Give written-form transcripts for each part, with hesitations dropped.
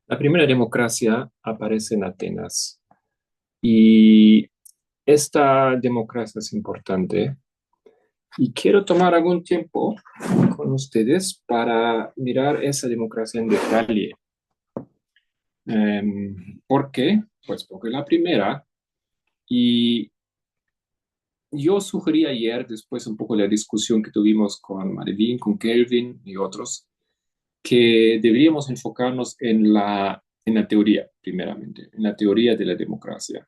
La primera democracia aparece en Atenas y esta democracia es importante y quiero tomar algún tiempo con ustedes para mirar esa democracia en detalle. ¿Por qué? Pues porque la primera, y yo sugerí ayer, después un poco de la discusión que tuvimos con Marivin, con Kelvin y otros, que deberíamos enfocarnos en la teoría, primeramente, en la teoría de la democracia,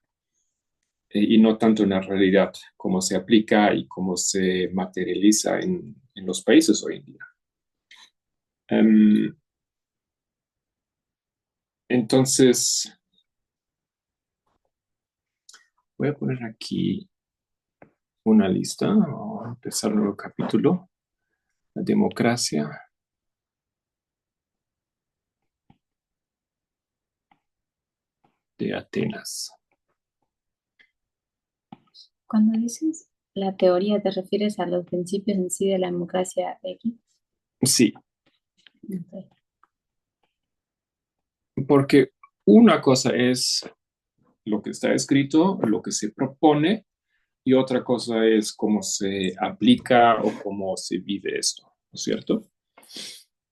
y no tanto en la realidad, cómo se aplica y cómo se materializa en los países hoy en día. Em, entonces, voy a poner aquí una lista, vamos a empezar un nuevo capítulo, la democracia de Atenas. Cuando dices la teoría, ¿te refieres a los principios en sí de la democracia X? Sí, Ok. porque una cosa es lo que está escrito, lo que se propone, y otra cosa es cómo se aplica o cómo se vive esto, ¿no es cierto?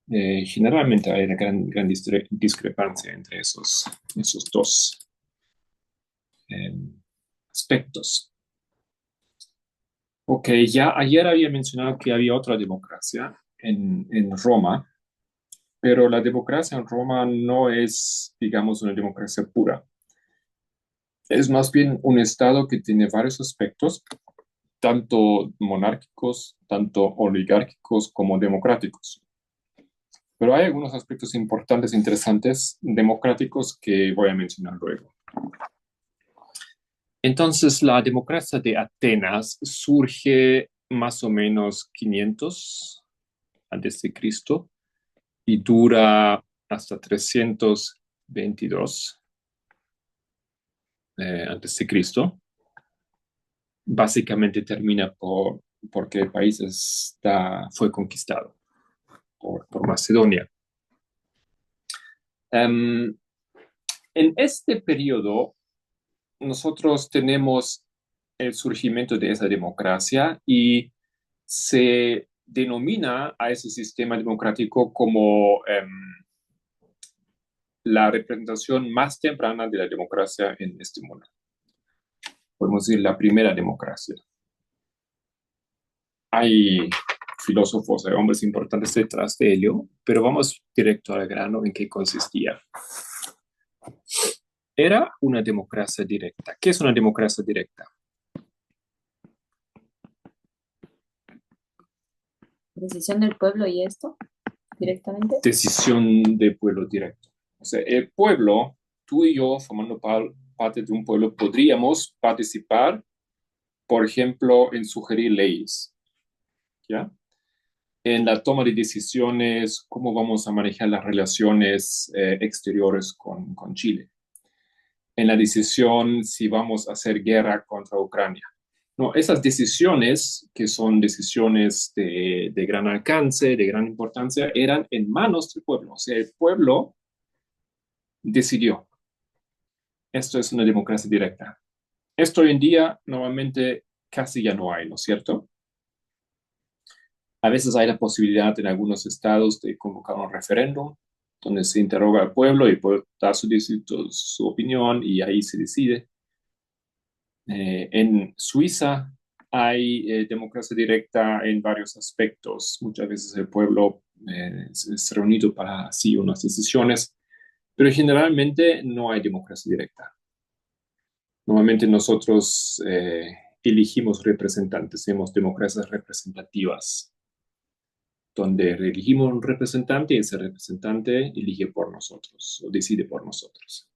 Generalmente hay una gran discrepancia entre esos dos eh, aspectos. Ok, ya ayer había mencionado que había otra democracia en Roma, pero la democracia en Roma no es, digamos, una democracia pura. Es más bien un estado que tiene varios aspectos, tanto monárquicos, tanto oligárquicos como democráticos. Pero hay algunos aspectos importantes e interesantes democráticos que voy a mencionar luego. Entonces, la democracia de Atenas surge más o menos 500 antes de Cristo y dura hasta 322 antes de Cristo. Básicamente termina porque el país fue conquistado por Macedonia. Um, en este periodo, nosotros tenemos el surgimiento de esa democracia y se denomina a ese sistema democrático como la representación más temprana de la democracia en este mundo. Podemos decir la primera democracia. Hay filósofos, hay hombres importantes detrás de ello, pero vamos directo al grano en qué consistía. Era una democracia directa. ¿Qué es una democracia directa? ¿Decisión del pueblo y esto directamente? Decisión de pueblo directo. O sea, el pueblo, tú y yo, formando parte de un pueblo, podríamos participar, por ejemplo, en sugerir leyes, ¿ya? En la toma de decisiones, cómo vamos a manejar las relaciones exteriores con Chile, en la decisión si vamos a hacer guerra contra Ucrania. No, esas decisiones, que son decisiones de gran alcance, de gran importancia, eran en manos del pueblo. O sea, el pueblo decidió. Esto es una democracia directa. Esto hoy en día normalmente casi ya no hay, ¿no es cierto? A veces hay la posibilidad en algunos estados de convocar un referéndum donde se interroga al pueblo y puede dar su opinión y ahí se decide. En Suiza hay democracia directa en varios aspectos. Muchas veces el pueblo es reunido para así unas decisiones, pero generalmente no hay democracia directa. Normalmente nosotros elegimos representantes, tenemos democracias representativas, donde elegimos un representante y ese representante elige por nosotros o decide por nosotros.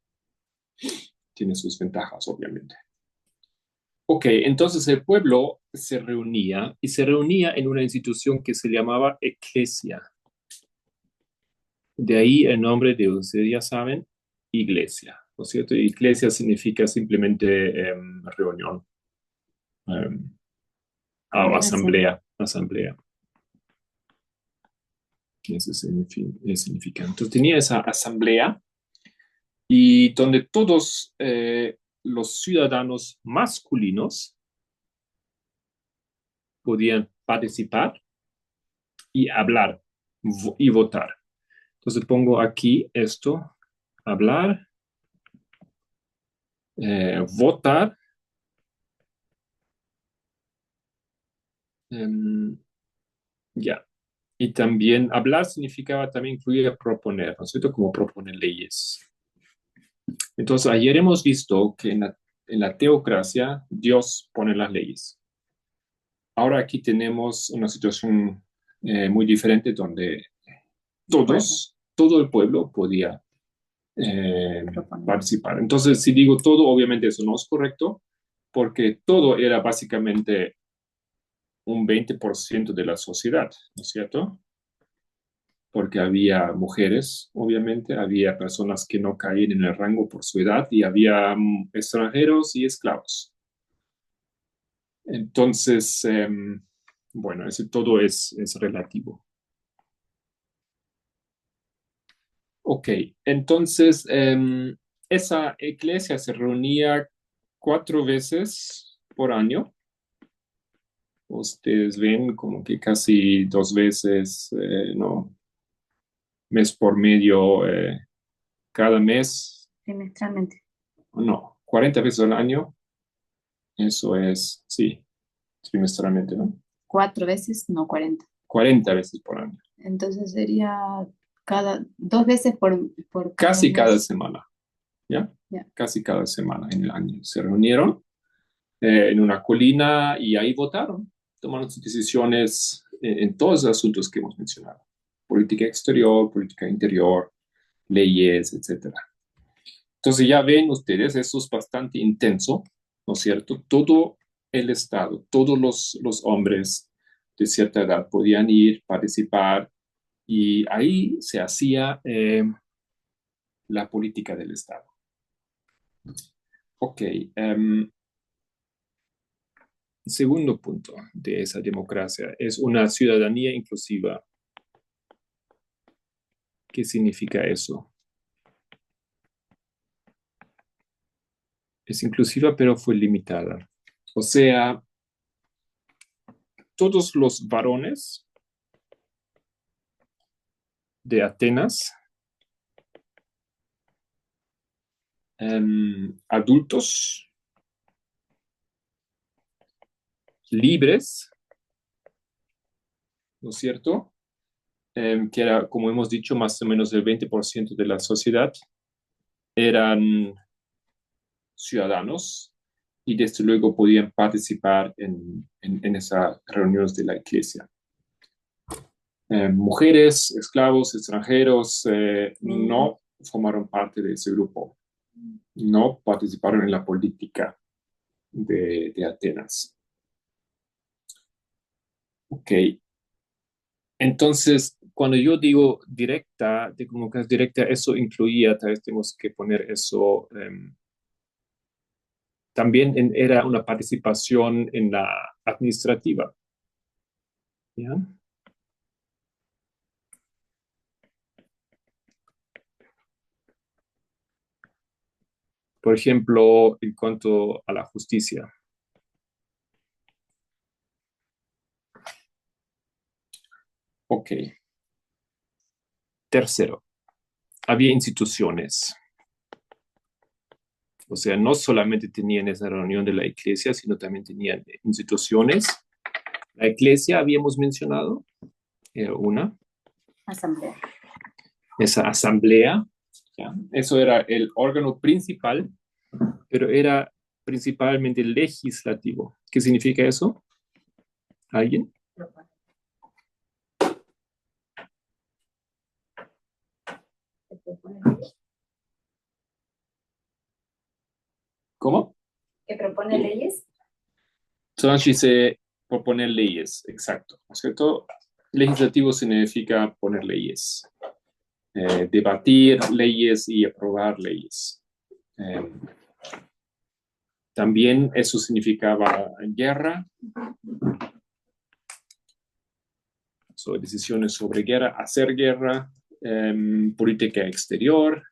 Tiene sus ventajas, obviamente. Ok, entonces el pueblo se reunía y se reunía en una institución que se llamaba Eclesia. De ahí el nombre de, ustedes ya saben, iglesia. ¿No es cierto? Iglesia significa simplemente reunión o Congregación. asamblea. Ese significa. Entonces tenía esa asamblea y donde todos los ciudadanos masculinos podían participar y hablar y votar. Entonces pongo aquí esto, hablar, votar, em, ya. Y también hablar significaba también incluir proponer, ¿no es cierto? Como proponer leyes. Entonces, ayer hemos visto que en la teocracia Dios pone las leyes. Ahora aquí tenemos una situación muy diferente donde Pueblo, todo el pueblo podía proponer. participar. Entonces, si digo todo, obviamente eso no es correcto, porque todo era básicamente un 20% de la sociedad, ¿no es cierto? Porque había mujeres, obviamente, había personas que no caían en el rango por su edad y había extranjeros y esclavos. Entonces, bueno, ese todo es relativo. Ok, entonces esa iglesia se reunía 4 veces por año. Ustedes ven como que casi 2 veces, no, mes por medio, cada mes, Trimestralmente. no, 40 veces al año. Eso es, sí, trimestralmente, ¿no? 4 veces, no 40. 40 veces por año. Entonces sería 2 veces por cada Casi cada mes. semana, ¿ya? Ya. Casi cada semana en el año. Se reunieron en una colina y ahí votaron, tomaron sus decisiones en todos los asuntos que hemos mencionado. Política exterior, política interior, leyes, etcétera. Entonces ya ven ustedes, eso es bastante intenso, ¿no es cierto? Todo el Estado, todos los hombres de cierta edad podían ir, participar, y ahí se hacía la política del Estado. Ok, segundo punto de esa democracia es una ciudadanía inclusiva. ¿Qué significa eso? Es inclusiva, pero fue limitada. O sea, todos los varones de Atenas, adultos, libres, ¿no es cierto? Que era, como hemos dicho, más o menos el 20% de la sociedad, eran ciudadanos y desde luego podían participar en esas reuniones de la iglesia. Mujeres, esclavos, extranjeros, Niños. no formaron parte de ese grupo, no participaron en la política de Atenas. Ok, entonces cuando yo digo directa, de democracia directa, eso incluía, tal vez tenemos que poner eso, también era una participación en la administrativa. ¿Ya? Por ejemplo, en cuanto a la justicia. Ok. Tercero, había instituciones. O sea, no solamente tenían esa reunión de la iglesia, sino también tenían instituciones. La iglesia, habíamos mencionado, era una, Asamblea. esa asamblea, ¿ya? Eso era el órgano principal, pero era principalmente legislativo. ¿Qué significa eso? ¿Alguien? ¿Cómo? ¿Que propone leyes? Solange dice proponer leyes, exacto, ¿no es cierto? Legislativo significa poner leyes, debatir leyes y aprobar leyes. Eh, También eso significaba guerra, decisiones sobre guerra, hacer guerra, política exterior,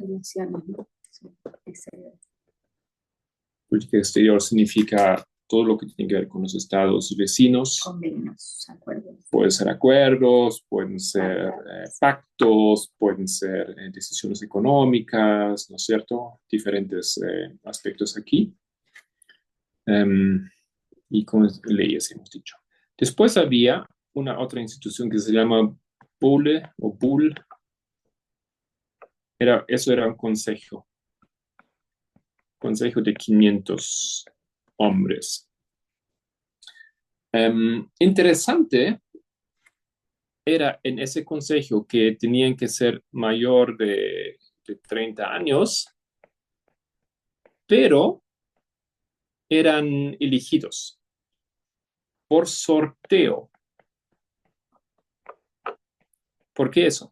Relaciones, ¿no? Sí, exterior. Política exterior significa todo lo que tiene que ver con los estados vecinos. Convenios, acuerdos, Pueden ser acuerdos, pueden ser tratados. pactos, pueden ser decisiones económicas, ¿no es cierto? Diferentes aspectos aquí. Em, y con leyes, hemos dicho. Después había una otra institución que se llama BULE o BUL. Eso era un consejo de 500 hombres. Interesante era en ese consejo que tenían que ser mayor de 30 años, pero eran elegidos por sorteo. ¿Por qué eso?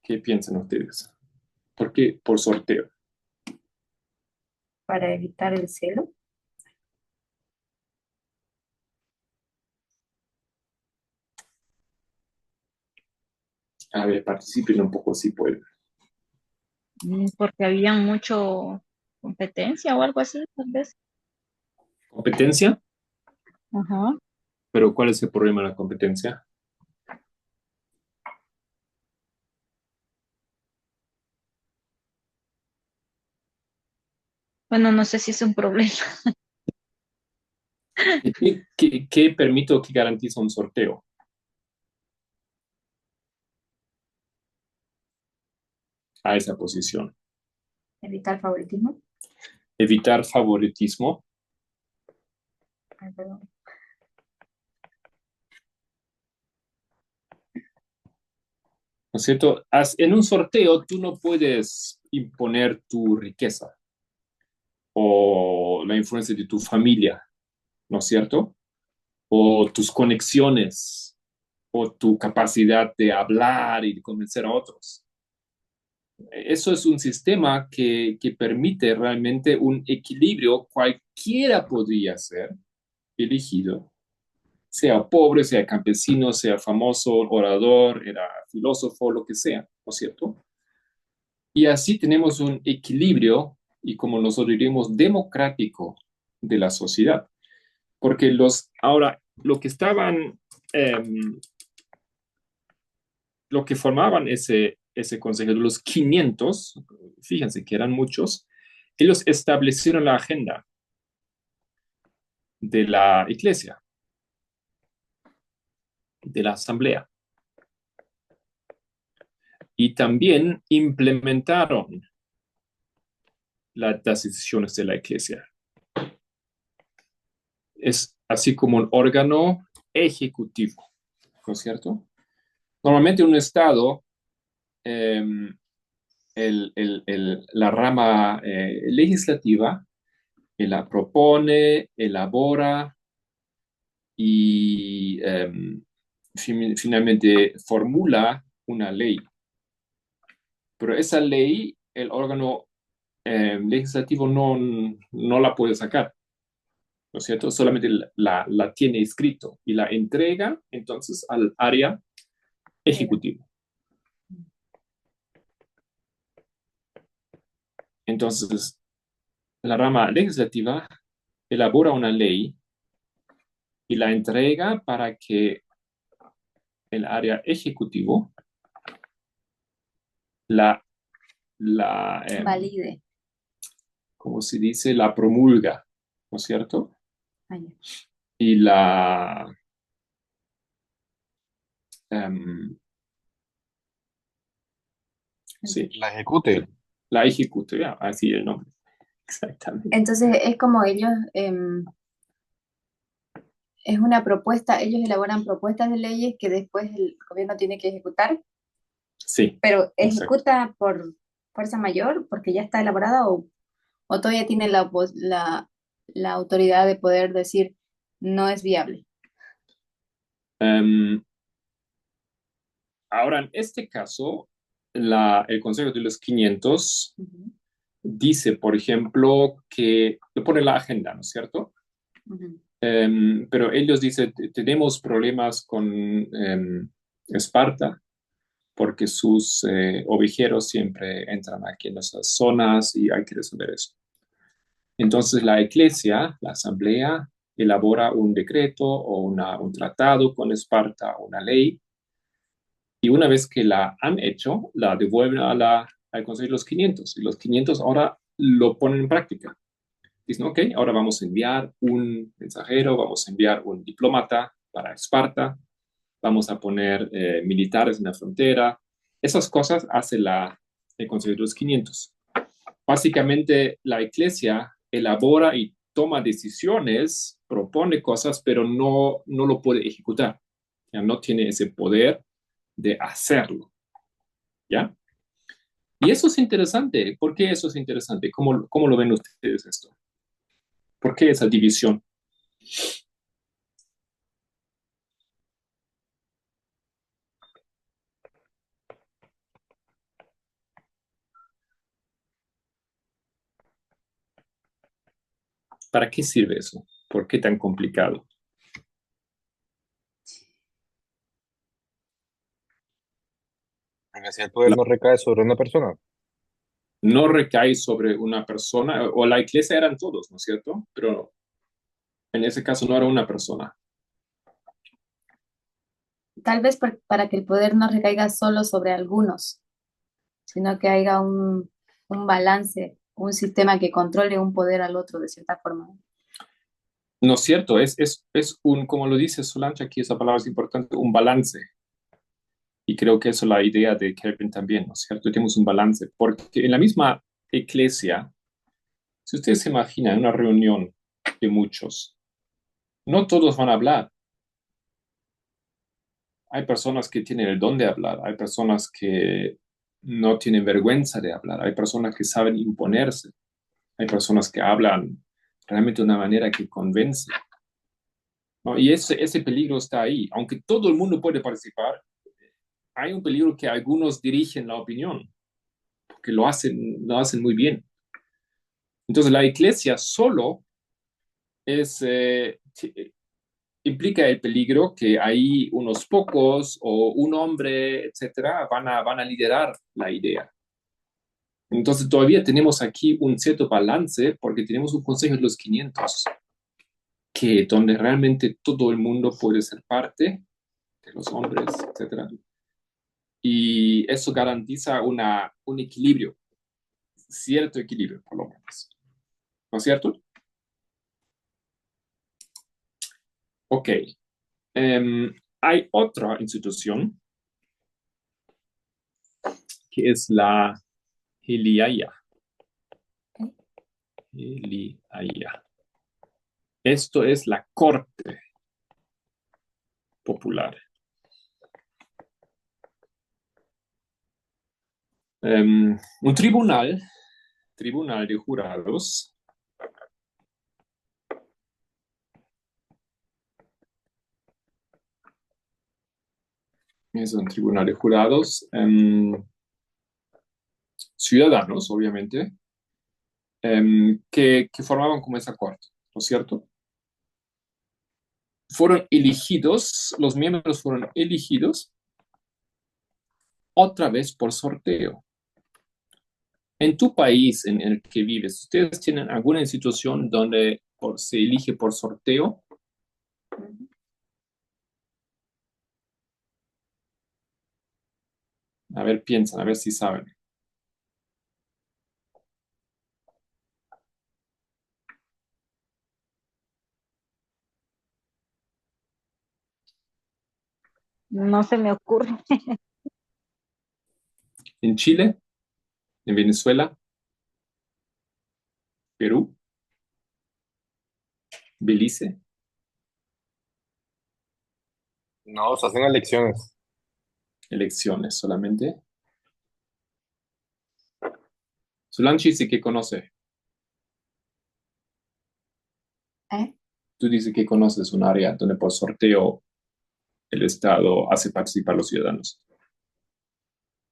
¿Qué piensan ustedes? ¿Por qué por sorteo? Para evitar el celo. A ver, participen un poco si pueden. Porque había mucho competencia o algo así, tal vez. ¿Competencia? Ajá. ¿Pero cuál es el problema de la competencia? Bueno, no sé si es un problema. ¿Qué permite o qué garantiza un sorteo? A esa posición. Evitar favoritismo. Evitar favoritismo. Ay, perdón. ¿No es cierto? En un sorteo tú no puedes imponer tu riqueza o la influencia de tu familia, ¿no es cierto? O tus conexiones o tu capacidad de hablar y de convencer a otros. Eso es un sistema que permite realmente un equilibrio. Cualquiera podría ser elegido, sea pobre, sea campesino, sea famoso, orador, era filósofo, lo que sea, ¿no es cierto? Y así tenemos un equilibrio y como nosotros diríamos, democrático de la sociedad. Porque ahora, eh, lo que formaban ese consejo de los 500, fíjense que eran muchos, ellos establecieron la agenda de la iglesia, de la asamblea, y también implementaron las decisiones de la iglesia. Es así como un órgano ejecutivo, ¿no es cierto? Normalmente un Estado, eh, la rama legislativa, la propone, elabora y finalmente formula una ley. Pero esa ley, el órgano legislativo no la puede sacar, ¿no es cierto? Solamente la tiene escrito y la entrega entonces al área ejecutiva. Entonces, la rama legislativa elabora una ley y la entrega para que el área ejecutivo la, la Valide. ¿cómo se dice? La promulga, ¿no es cierto? Ah, ya. Y em, sí, La ejecute. la ejecute, ya, así el nombre, exactamente. Entonces es como ellos, es una propuesta, ellos elaboran propuestas de leyes que después el gobierno tiene que ejecutar, Sí, pero exacto. ejecuta por fuerza mayor porque ya está elaborada o todavía tiene la autoridad de poder decir no es viable. Em, Ahora, en este caso, el Consejo de los 500 Ujú, dice, por ejemplo, que le pone la agenda, ¿no es cierto? ujú. Pero ellos dicen, tenemos problemas con Esparta, porque sus ovejeros siempre entran aquí en esas zonas y hay que resolver eso. Entonces la iglesia, la asamblea, elabora un decreto o un tratado con Esparta, una ley, y una vez que la han hecho, la devuelven al Consejo de los 500, y los 500 ahora lo ponen en práctica. Dicen, ok, ahora vamos a enviar un mensajero, vamos a enviar un diplomata para Esparta, vamos a poner militares en la frontera. Esas cosas hace el Consejo de los 500. Básicamente, la iglesia elabora y toma decisiones, propone cosas, pero no lo puede ejecutar. Ya no tiene ese poder de hacerlo. ¿Ya? Y eso es interesante. ¿Por qué eso es interesante? ¿Cómo lo ven ustedes esto? ¿Por qué esa división? ¿Para qué sirve eso? ¿Por qué tan complicado? Porque si el poder no recae sobre una persona. No recae sobre una persona, o la iglesia eran todos, ¿no es cierto? Pero en ese caso no era una persona. Tal vez para que el poder no recaiga solo sobre algunos, sino que haya un balance, un sistema que controle un poder al otro de cierta forma. No es cierto, es como lo dice Solange aquí, esa palabra es importante, un balance. Y creo que eso es la idea de Kelvin también, ¿no es cierto? Tenemos un balance, porque en la misma iglesia, si ustedes se imaginan una reunión de muchos, no todos van a hablar. Hay personas que tienen el don de hablar, hay personas que no tienen vergüenza de hablar, hay personas que saben imponerse, hay personas que hablan realmente de una manera que convence, ¿no? Y ese peligro está ahí. Aunque todo el mundo puede participar, hay un peligro que algunos dirigen la opinión, porque lo hacen muy bien. Entonces la iglesia solo es, implica el peligro que hay unos pocos o un hombre, etcétera, van a liderar la idea. Entonces todavía tenemos aquí un cierto balance porque tenemos un consejo de los 500 donde realmente todo el mundo puede ser parte de los hombres, etcétera. Y eso garantiza un equilibrio, cierto equilibrio, por lo menos. ¿No es cierto? Ok. Hay otra institución que es la Heliaya. Heliaya. Esto es la corte popular. Un tribunal de jurados es un tribunal de jurados, ciudadanos, obviamente, que formaban como esa corte, ¿no es cierto? Fueron elegidos, los miembros fueron elegidos otra vez por sorteo. En tu país en el que vives, ¿ustedes tienen alguna institución donde se elige por sorteo? A ver, piensan, a ver si saben. No se me ocurre. ¿En Chile? ¿En Venezuela? ¿Perú? ¿Belice? No, se hacen elecciones. Elecciones solamente. Solange dice que conoce. ¿Eh? Tú dices que conoces un área donde por sorteo el Estado hace participar a los ciudadanos.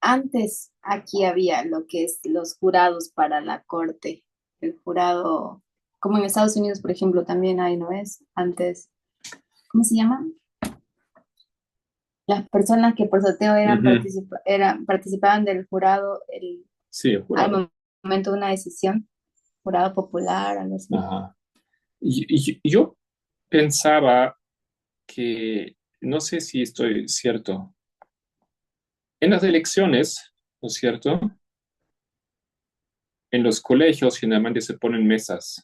Antes aquí había lo que es los jurados para la corte. El jurado, como en Estados Unidos, por ejemplo, también hay, ¿no es? Antes, ¿cómo se llama? Las personas que por sorteo Ujú. participaban del jurado Sí, el al jurado. momento de una decisión, jurado popular, algo así. Ajá. Y yo pensaba que, no sé si estoy cierto, en las elecciones, ¿no es cierto? En los colegios generalmente se ponen mesas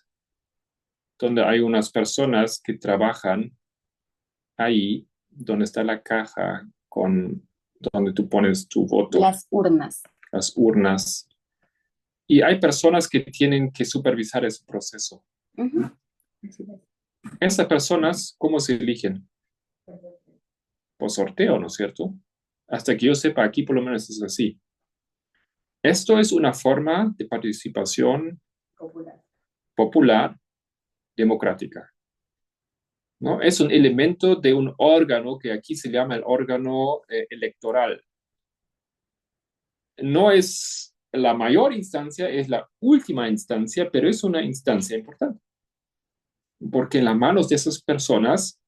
donde hay unas personas que trabajan ahí, donde está la caja con donde tú pones tu voto, Las urnas. las urnas. Y hay personas que tienen que supervisar ese proceso. Ujú. Así es. Esas personas, ¿cómo se eligen? Por sorteo, ¿no es cierto? Hasta que yo sepa, aquí por lo menos es así. Esto es una forma de participación Popular. popular, democrática, ¿no? Es un elemento de un órgano que aquí se llama el órgano electoral. No es la mayor instancia, es la última instancia, pero es una instancia importante, porque en las manos de esas personas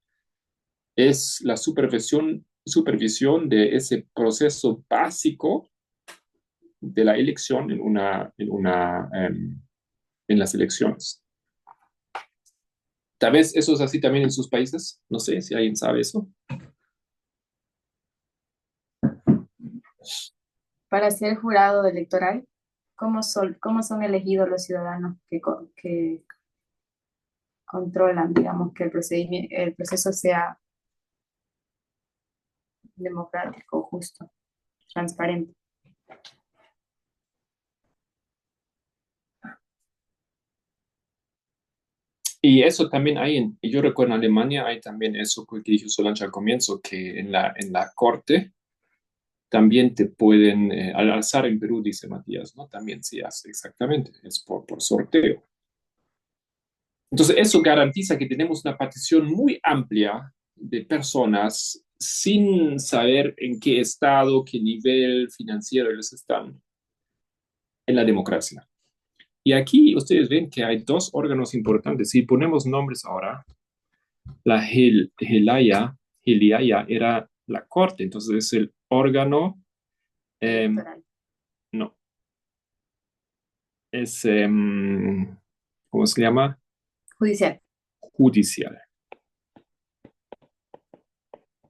es la supervisión de ese proceso básico de la elección en las elecciones. Tal vez eso es así también en sus países. No sé si alguien sabe eso. Para ser jurado electoral, ¿cómo son elegidos los ciudadanos que controlan, digamos, que el proceso sea democrático, justo, transparente? Y eso también hay yo recuerdo en Alemania hay también eso que dijo Solange al comienzo, que en la corte también te pueden, al alzar en Perú, dice Matías, ¿no? También sí hace exactamente, es por sorteo. Entonces, eso garantiza que tenemos una partición muy amplia de personas sin saber en qué estado, qué nivel financiero ellos están en la democracia. Y aquí ustedes ven que hay dos órganos importantes. Si ponemos nombres ahora, la Helaya era la corte, entonces es el órgano, eh, Electoral. no, es, ¿cómo se llama? Judicial. Judicial.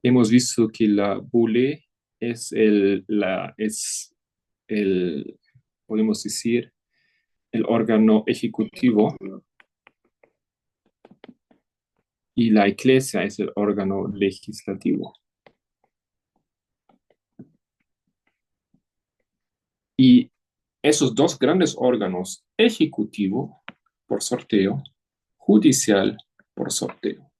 Hemos visto que la Bule es el, podemos decir, el órgano ejecutivo Ejecutivo. y la iglesia es el órgano legislativo. Y esos dos grandes órganos, ejecutivo por sorteo, judicial por sorteo.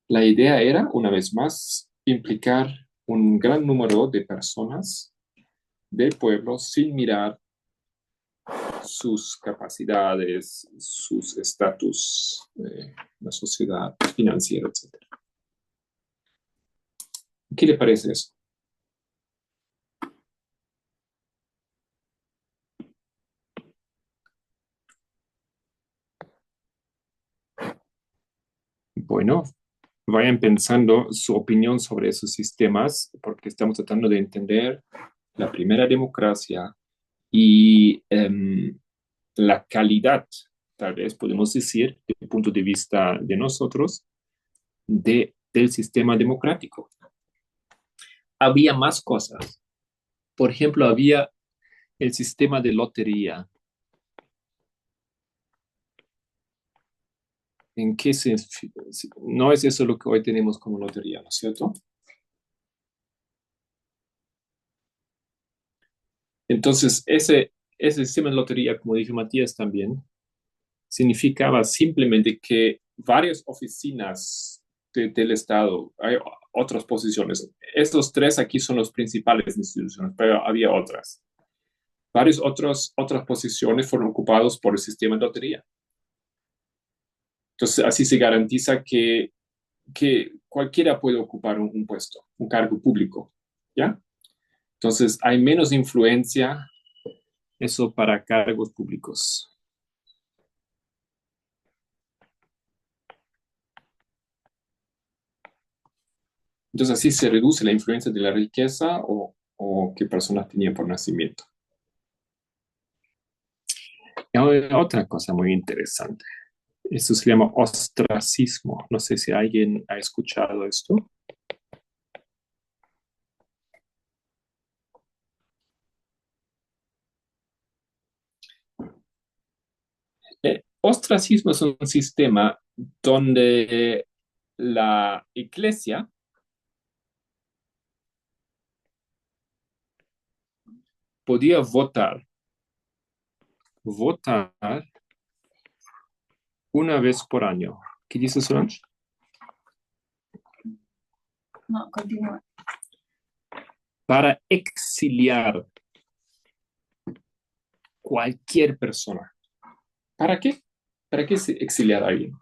La idea era, una vez más, implicar un gran número de personas del pueblo sin mirar sus capacidades, sus estatus, la sociedad financiera, etc. ¿Qué le parece eso? Bueno, vayan pensando su opinión sobre esos sistemas, porque estamos tratando de entender la primera democracia y la calidad, tal vez podemos decir, desde el punto de vista de nosotros, del sistema democrático. Había más cosas. Por ejemplo, había el sistema de lotería. ¿En qué se, no es eso lo que hoy tenemos como lotería, ¿no es cierto? Entonces, ese sistema de lotería, como dijo Matías también, significaba simplemente que varias oficinas del Estado, hay otras posiciones. Estos tres aquí son los principales instituciones, pero había otras. Otras posiciones fueron ocupadas por el sistema de lotería. Entonces, así se garantiza que cualquiera puede ocupar un puesto, un cargo público, ¿ya? Entonces, hay menos influencia eso para cargos públicos. Entonces así se reduce la influencia de la riqueza o qué personas tenían por nacimiento. Y ahora, otra cosa muy interesante. Esto se llama ostracismo. No sé si alguien ha escuchado esto. Ostracismo es un sistema donde la iglesia podía votar una vez por año. ¿Qué dice Solange? No, continúa. Para exiliar cualquier persona. ¿Para qué? ¿Para qué se exiliar a alguien?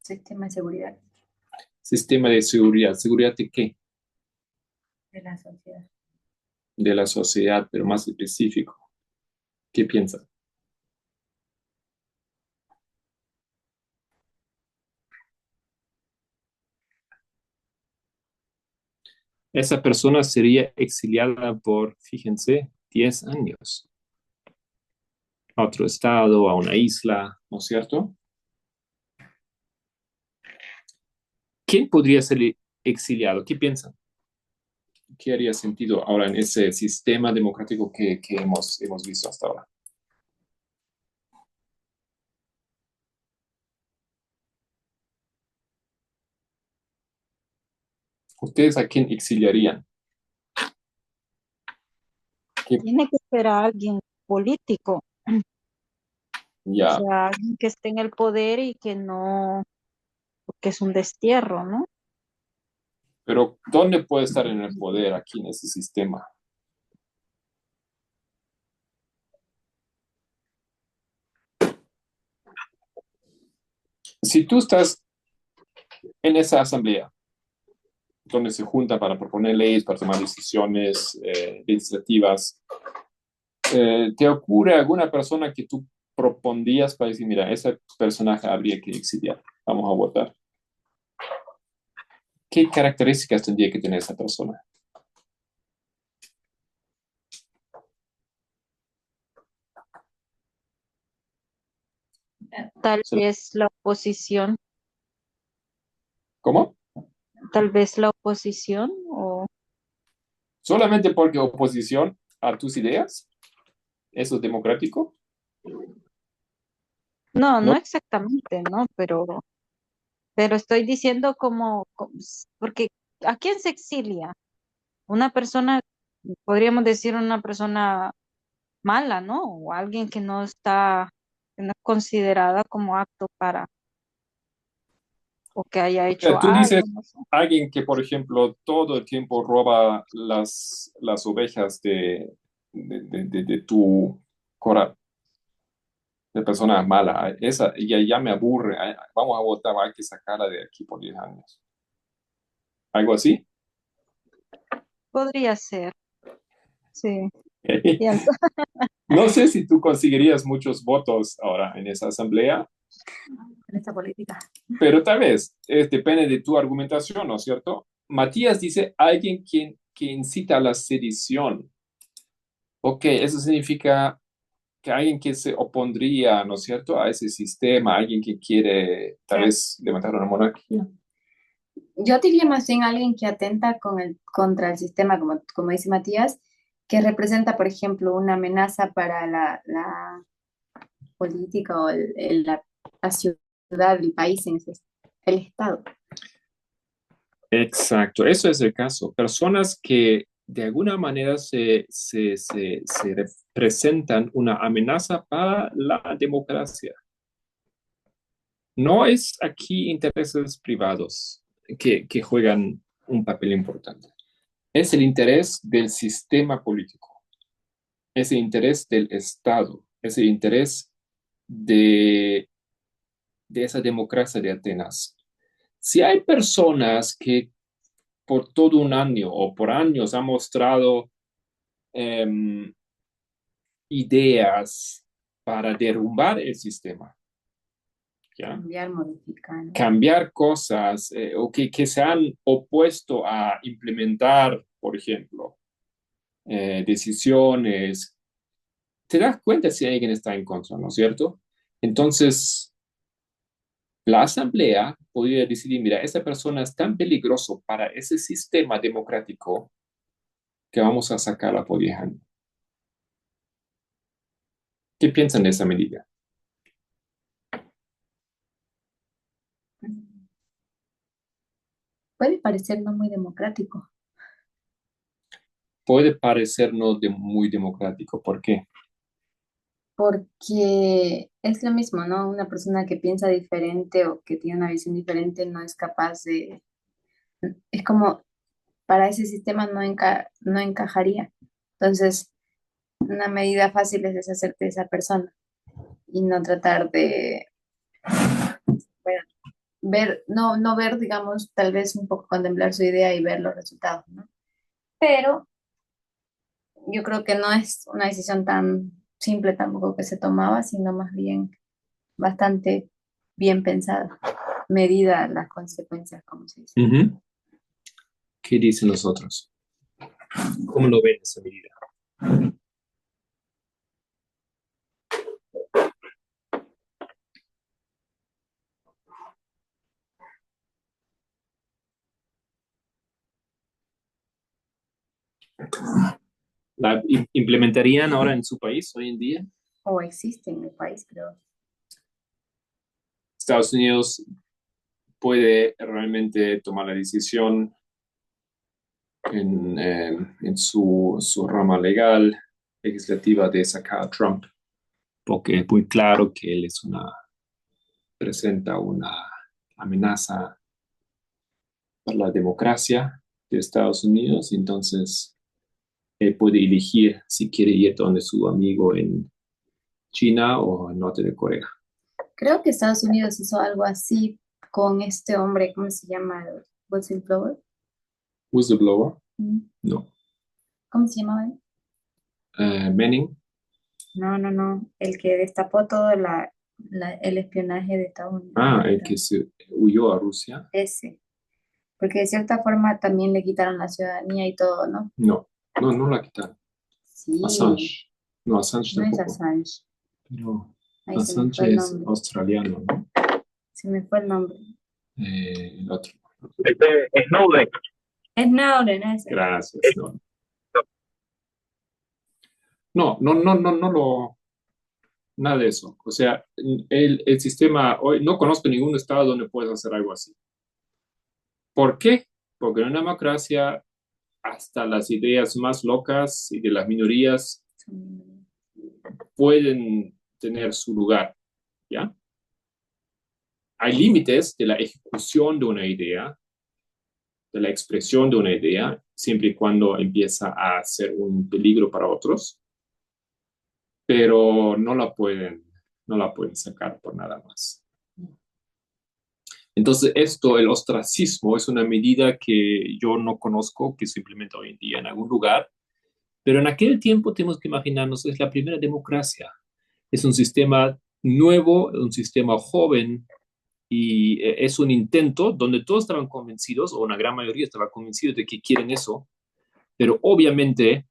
Sistema de seguridad Sistema de seguridad. ¿Seguridad de qué? de la sociedad. De la sociedad, pero más específico. ¿Qué piensa? Esa persona sería exiliada por, fíjense, 10 años. A otro estado, a una isla, ¿no es cierto? ¿Quién podría ser exiliado? ¿Qué piensan? ¿Qué haría sentido ahora en ese sistema democrático que hemos visto hasta ahora? ¿Ustedes a quién exiliarían? ¿Qué- Tiene que ser a alguien político, o Ya, sea, alguien que esté en el poder y que no, porque es un destierro, ¿no? pero ¿dónde puede estar en el poder aquí en ese sistema? Si tú estás en esa asamblea donde se junta para proponer leyes, para tomar decisiones legislativas, ¿te ocurre alguna persona que tú propondrías para decir, mira, ese personaje habría que exiliar, vamos a votar? ¿Qué características tendría que tener esa persona? Se- ¿Cómo? Tal vez la oposición, o ¿Solamente porque oposición a tus ideas? ¿Eso es democrático? no, no No, exactamente, ¿no? Pero estoy diciendo porque ¿a quién se exilia? Una persona, podríamos decir una persona mala, ¿no? O alguien que no es considerada como apto para, o que haya o sea, hecho tú dices algo, no sé. alguien que, por ejemplo, todo el tiempo roba las ovejas de tu coral, de persona mala. Esa ya me aburre. Vamos a votar, hay que sacarla de aquí por 10 años. ¿Algo así? Podría ser, sí, pienso. No sé si tú conseguirías muchos votos ahora en esa asamblea, En esta política. pero tal vez depende de tu argumentación, ¿no es cierto? Matías dice alguien que incita a la sedición. Ok, eso significa que alguien que se opondría, ¿no es cierto?, a ese sistema, alguien que quiere tal vez levantar una monarquía. Yo diría más bien alguien que atenta contra el sistema, como dice Matías, que representa, por ejemplo, una amenaza para la política o la ciudad, el país, el Estado. Exacto, eso es el caso. Personas que de alguna manera se representan una amenaza para la democracia. No es aquí intereses privados que juegan un papel importante. Es el interés del sistema político, es el interés del Estado, es el interés de, de esa democracia de Atenas. Si hay personas que por todo un año o por años han mostrado eh, ideas para derrumbar el sistema, ¿ya? Cambiar, modificar. Cambiar cosas o que se han opuesto a implementar, por ejemplo, decisiones. Te das cuenta si alguien está en contra, ¿no es cierto? Entonces, la asamblea podría decidir, mira, esta persona es tan peligroso para ese sistema democrático que vamos a sacarla por 10 años. ¿Qué piensan de esa medida? Puede parecer no muy democrático, Puede parecer no muy democrático. ¿Por qué? porque es lo mismo, ¿no? Una persona que piensa diferente o que tiene una visión diferente no es capaz de, es como para ese sistema no encajaría. Entonces, una medida fácil es deshacerte de esa persona y no tratar de ver, no ver, digamos, tal vez un poco contemplar su idea y ver los resultados, ¿no? Pero yo creo que no es una decisión tan simple tampoco que se tomaba, sino más bien bastante bien pensada, medida las consecuencias, como se dice. Ujú. ¿Qué dicen los otros? ¿Cómo lo ven esa medida? ¿La implementarían ahora en su país hoy en día? O existe en el país, creo. Estados Unidos puede realmente tomar la decisión en su rama legal, legislativa, de sacar a Trump, porque es muy claro que él presenta una amenaza para la democracia de Estados Unidos. Entonces él puede elegir si quiere ir donde su amigo en China o en norte de Corea. Creo que Estados Unidos hizo algo así con este hombre, ¿cómo se llama? Whistleblower. Whistleblower, Mm. no. ¿Cómo se llamaba él? Manning, No. El que destapó todo el espionaje de Estados Unidos. el que se huyó a Rusia. Ese. Porque de cierta forma también le quitaron la ciudadanía y todo, ¿no? No la quitaron. Sí, Assange. No, Assange no es tampoco. Assange. Pero Ahí se me fue Assange el es nombre. australiano, ¿no? Se me fue el nombre. El otro. Snowden. Snowden, ese. Gracias, no. No, nada de eso. O sea, el sistema, hoy no conozco ningún estado donde puedas hacer algo así. ¿Por qué? Porque en una democracia hasta las ideas más locas y de las minorías pueden tener su lugar, ¿ya? Hay límites de la ejecución de una idea, de la expresión de una idea, siempre y cuando empieza a ser un peligro para otros, pero no la pueden sacar por nada más. Entonces, el ostracismo, es una medida que yo no conozco, que se implementa hoy en día en algún lugar, pero en aquel tiempo tenemos que imaginarnos, es la primera democracia. Es un sistema nuevo, un sistema joven, y es un intento donde todos estaban convencidos, o una gran mayoría estaba convencidos de que quieren eso, pero obviamente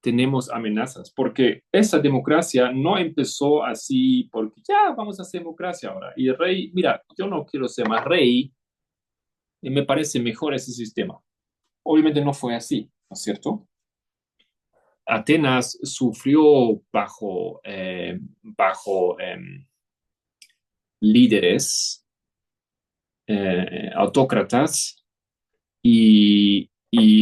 tenemos amenazas, porque esa democracia no empezó así porque ya vamos a hacer democracia ahora. Y el rey, mira, yo no quiero ser más rey, y me parece mejor ese sistema. Obviamente no fue así, ¿no es cierto? Atenas sufrió bajo líderes autócratas y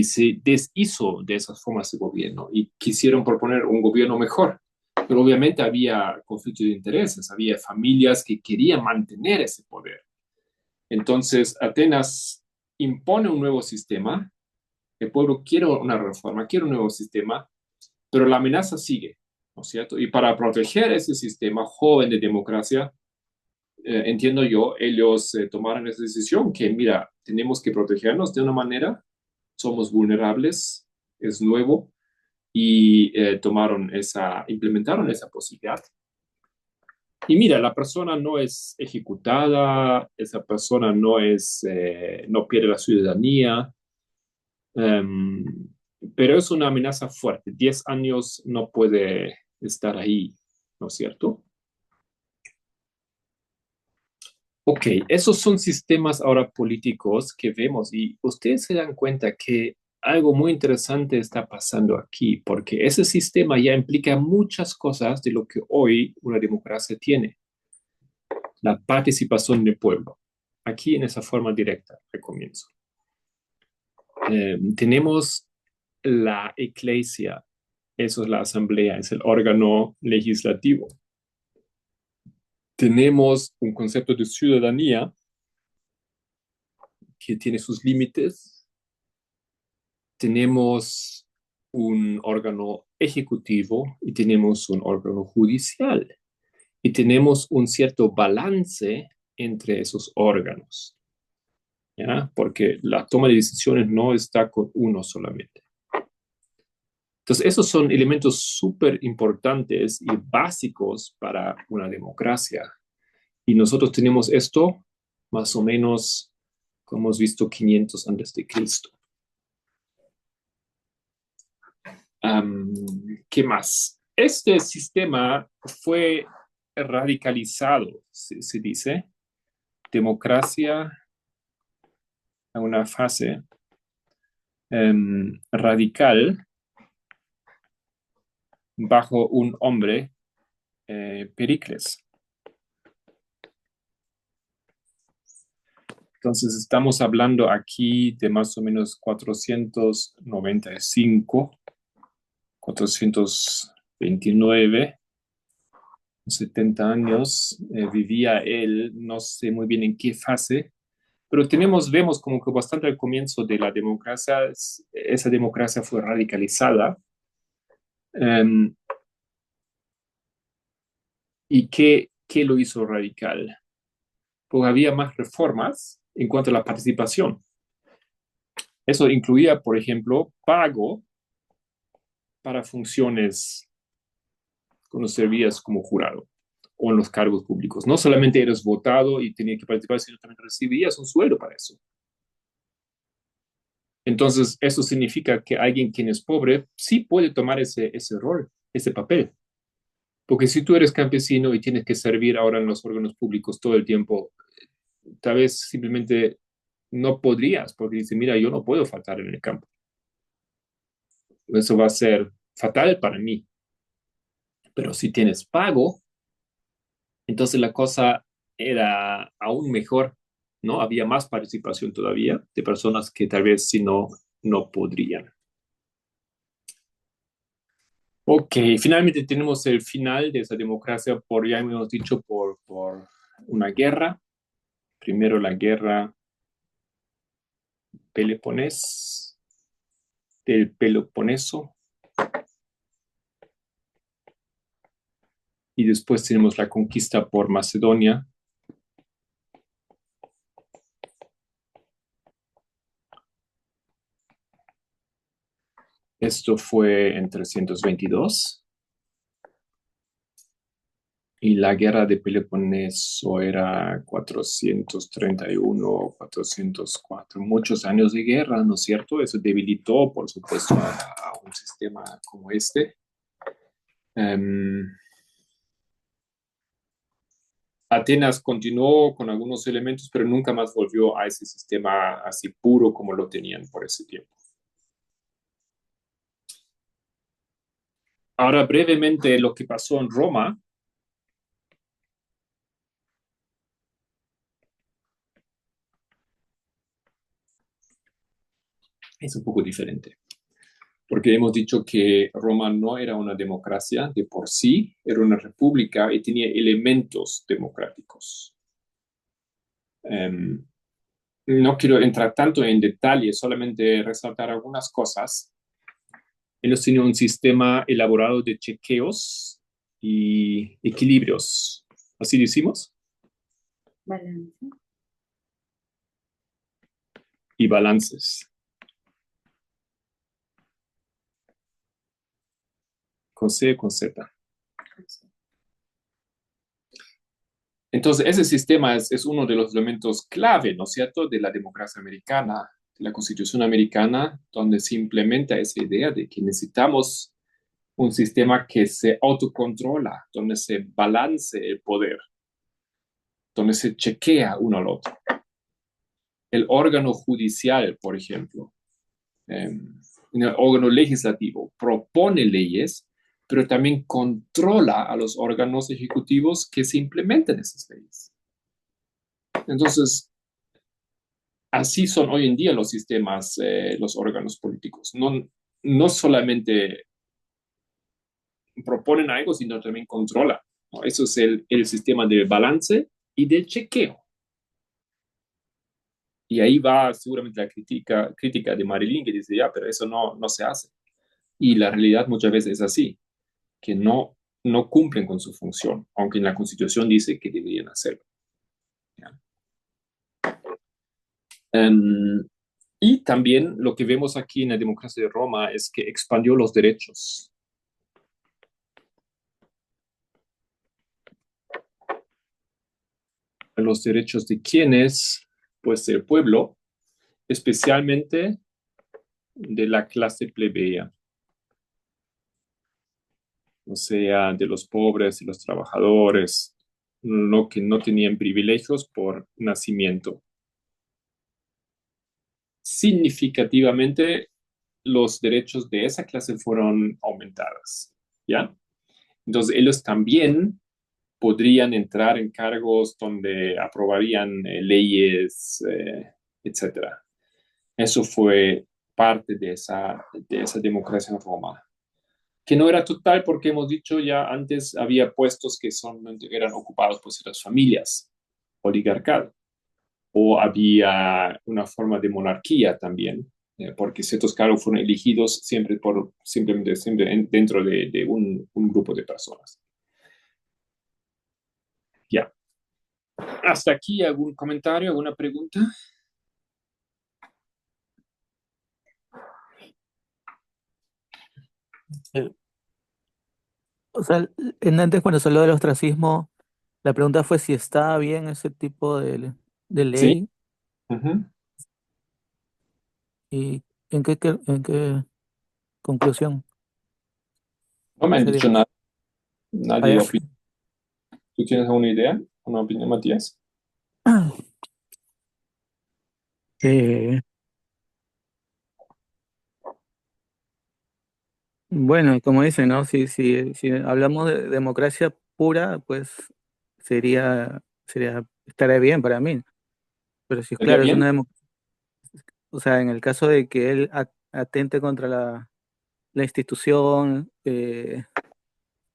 se deshizo de esas formas de gobierno y quisieron proponer un gobierno mejor. Pero obviamente había conflictos de intereses, había familias que querían mantener ese poder. Entonces, Atenas impone un nuevo sistema, el pueblo quiere una reforma, quiere un nuevo sistema, pero la amenaza sigue, ¿no es cierto? Y para proteger ese sistema joven de democracia, entiendo yo, ellos tomaron esa decisión que, mira, tenemos que protegernos de una manera, somos vulnerables, es nuevo, y implementaron esa posibilidad. Y mira, la persona no es ejecutada, esa persona no pierde la ciudadanía, em, pero es una amenaza fuerte. 10 años no puede estar ahí, ¿no es cierto? Ok, esos son sistemas ahora políticos que vemos y ustedes se dan cuenta que algo muy interesante está pasando aquí, porque ese sistema ya implica muchas cosas de lo que hoy una democracia tiene. La participación del pueblo, aquí en esa forma directa, al comienzo. Tenemos la iglesia, eso es la asamblea, es el órgano legislativo. Tenemos un concepto de ciudadanía que tiene sus límites. Tenemos un órgano ejecutivo y tenemos un órgano judicial. Y tenemos un cierto balance entre esos órganos, ¿ya? Porque la toma de decisiones no está con uno solamente. Entonces, esos son elementos súper importantes y básicos para una democracia. Y nosotros tenemos esto más o menos, como hemos visto, 500 antes de Cristo. ¿Qué más? Este sistema fue radicalizado, se dice. Democracia a una fase radical bajo un hombre, Pericles. Entonces estamos hablando aquí de más o menos 495, 429, 70 años, vivía él, no sé muy bien en qué fase, pero vemos como que bastante al comienzo de la democracia, esa democracia fue radicalizada. Um, ¿Y qué lo hizo radical? Pues había más reformas en cuanto a la participación. Eso incluía, por ejemplo, pago para funciones cuando servías como jurado o en los cargos públicos. No solamente eres votado y tenías que participar, sino también recibías un sueldo para eso. Entonces, eso significa que alguien quien es pobre sí puede tomar ese rol, ese papel. Porque si tú eres campesino y tienes que servir ahora en los órganos públicos todo el tiempo, tal vez simplemente no podrías, porque dice, mira, yo no puedo faltar en el campo. Eso va a ser fatal para mí. Pero si tienes pago, entonces la cosa era aún mejor, ¿no? Había más participación todavía de personas que tal vez si no podrían. Ok, finalmente tenemos el final de esa democracia ya hemos dicho, por una guerra. Primero la guerra del Peloponeso. Y después tenemos la conquista por Macedonia. Esto fue en 322. Y la guerra de Peloponeso era 431, 404. Muchos años de guerra, ¿no es cierto? Eso debilitó, por supuesto, a un sistema como este. Atenas continuó con algunos elementos, pero nunca más volvió a ese sistema así puro como lo tenían por ese tiempo. Ahora, brevemente, lo que pasó en Roma. Es un poco diferente, porque hemos dicho que Roma no era una democracia de por sí, era una república y tenía elementos democráticos. No quiero entrar tanto en detalle, solamente resaltar algunas cosas. Ellos tenían un sistema elaborado de chequeos y equilibrios. ¿Así decimos? Balance. Y balances. Con C, con Z. Entonces, ese sistema es uno de los elementos clave, ¿no es cierto?, de la democracia americana, de la Constitución americana, donde se implementa esa idea de que necesitamos un sistema que se autocontrola, donde se balance el poder, donde se chequea uno al otro. El órgano judicial, por ejemplo, el órgano legislativo propone leyes, pero también controla a los órganos ejecutivos que se implementen esas leyes. Entonces, así son hoy en día los sistemas, los órganos políticos. No solamente proponen algo, sino también controlan, ¿no? Eso es el sistema de balance y de chequeo. Y ahí va seguramente la crítica de Marilyn, que dice, ya, pero eso no se hace. Y la realidad muchas veces es así, que no cumplen con su función, aunque en la Constitución dice que deberían hacerlo. Um, y también lo que vemos aquí en la democracia de Roma es que expandió los derechos. Los derechos de quienes, pues del pueblo, especialmente de la clase plebeya, o sea, de los pobres y los trabajadores, lo que no tenían privilegios por nacimiento. Significativamente, los derechos de esa clase fueron aumentados, ¿ya? Entonces, ellos también podrían entrar en cargos donde aprobarían leyes, etcétera. Eso fue parte de esa democracia en Roma, que no era total porque hemos dicho ya antes había puestos que solamente eran ocupados por ciertas familias, oligarcal, o había una forma de monarquía también, porque ciertos cargos fueron elegidos simplemente dentro de un grupo de personas. Ya. ¿Hasta aquí algún comentario, alguna pregunta? Eh, O sea, en antes cuando se habló del ostracismo, la pregunta fue si está bien ese tipo de Sí. ley Ujú. y en qué conclusión No me han sería. dicho nada, nadie Allá. opina. ¿Tú tienes alguna idea, una opinión, Matías? Eh, bueno, como dicen, ¿no? Si hablamos de democracia pura, pues estaría bien para mí. Pero si ¿Estaría claro, es bien? una democracia, o sea, en el caso de que él atente contra la institución,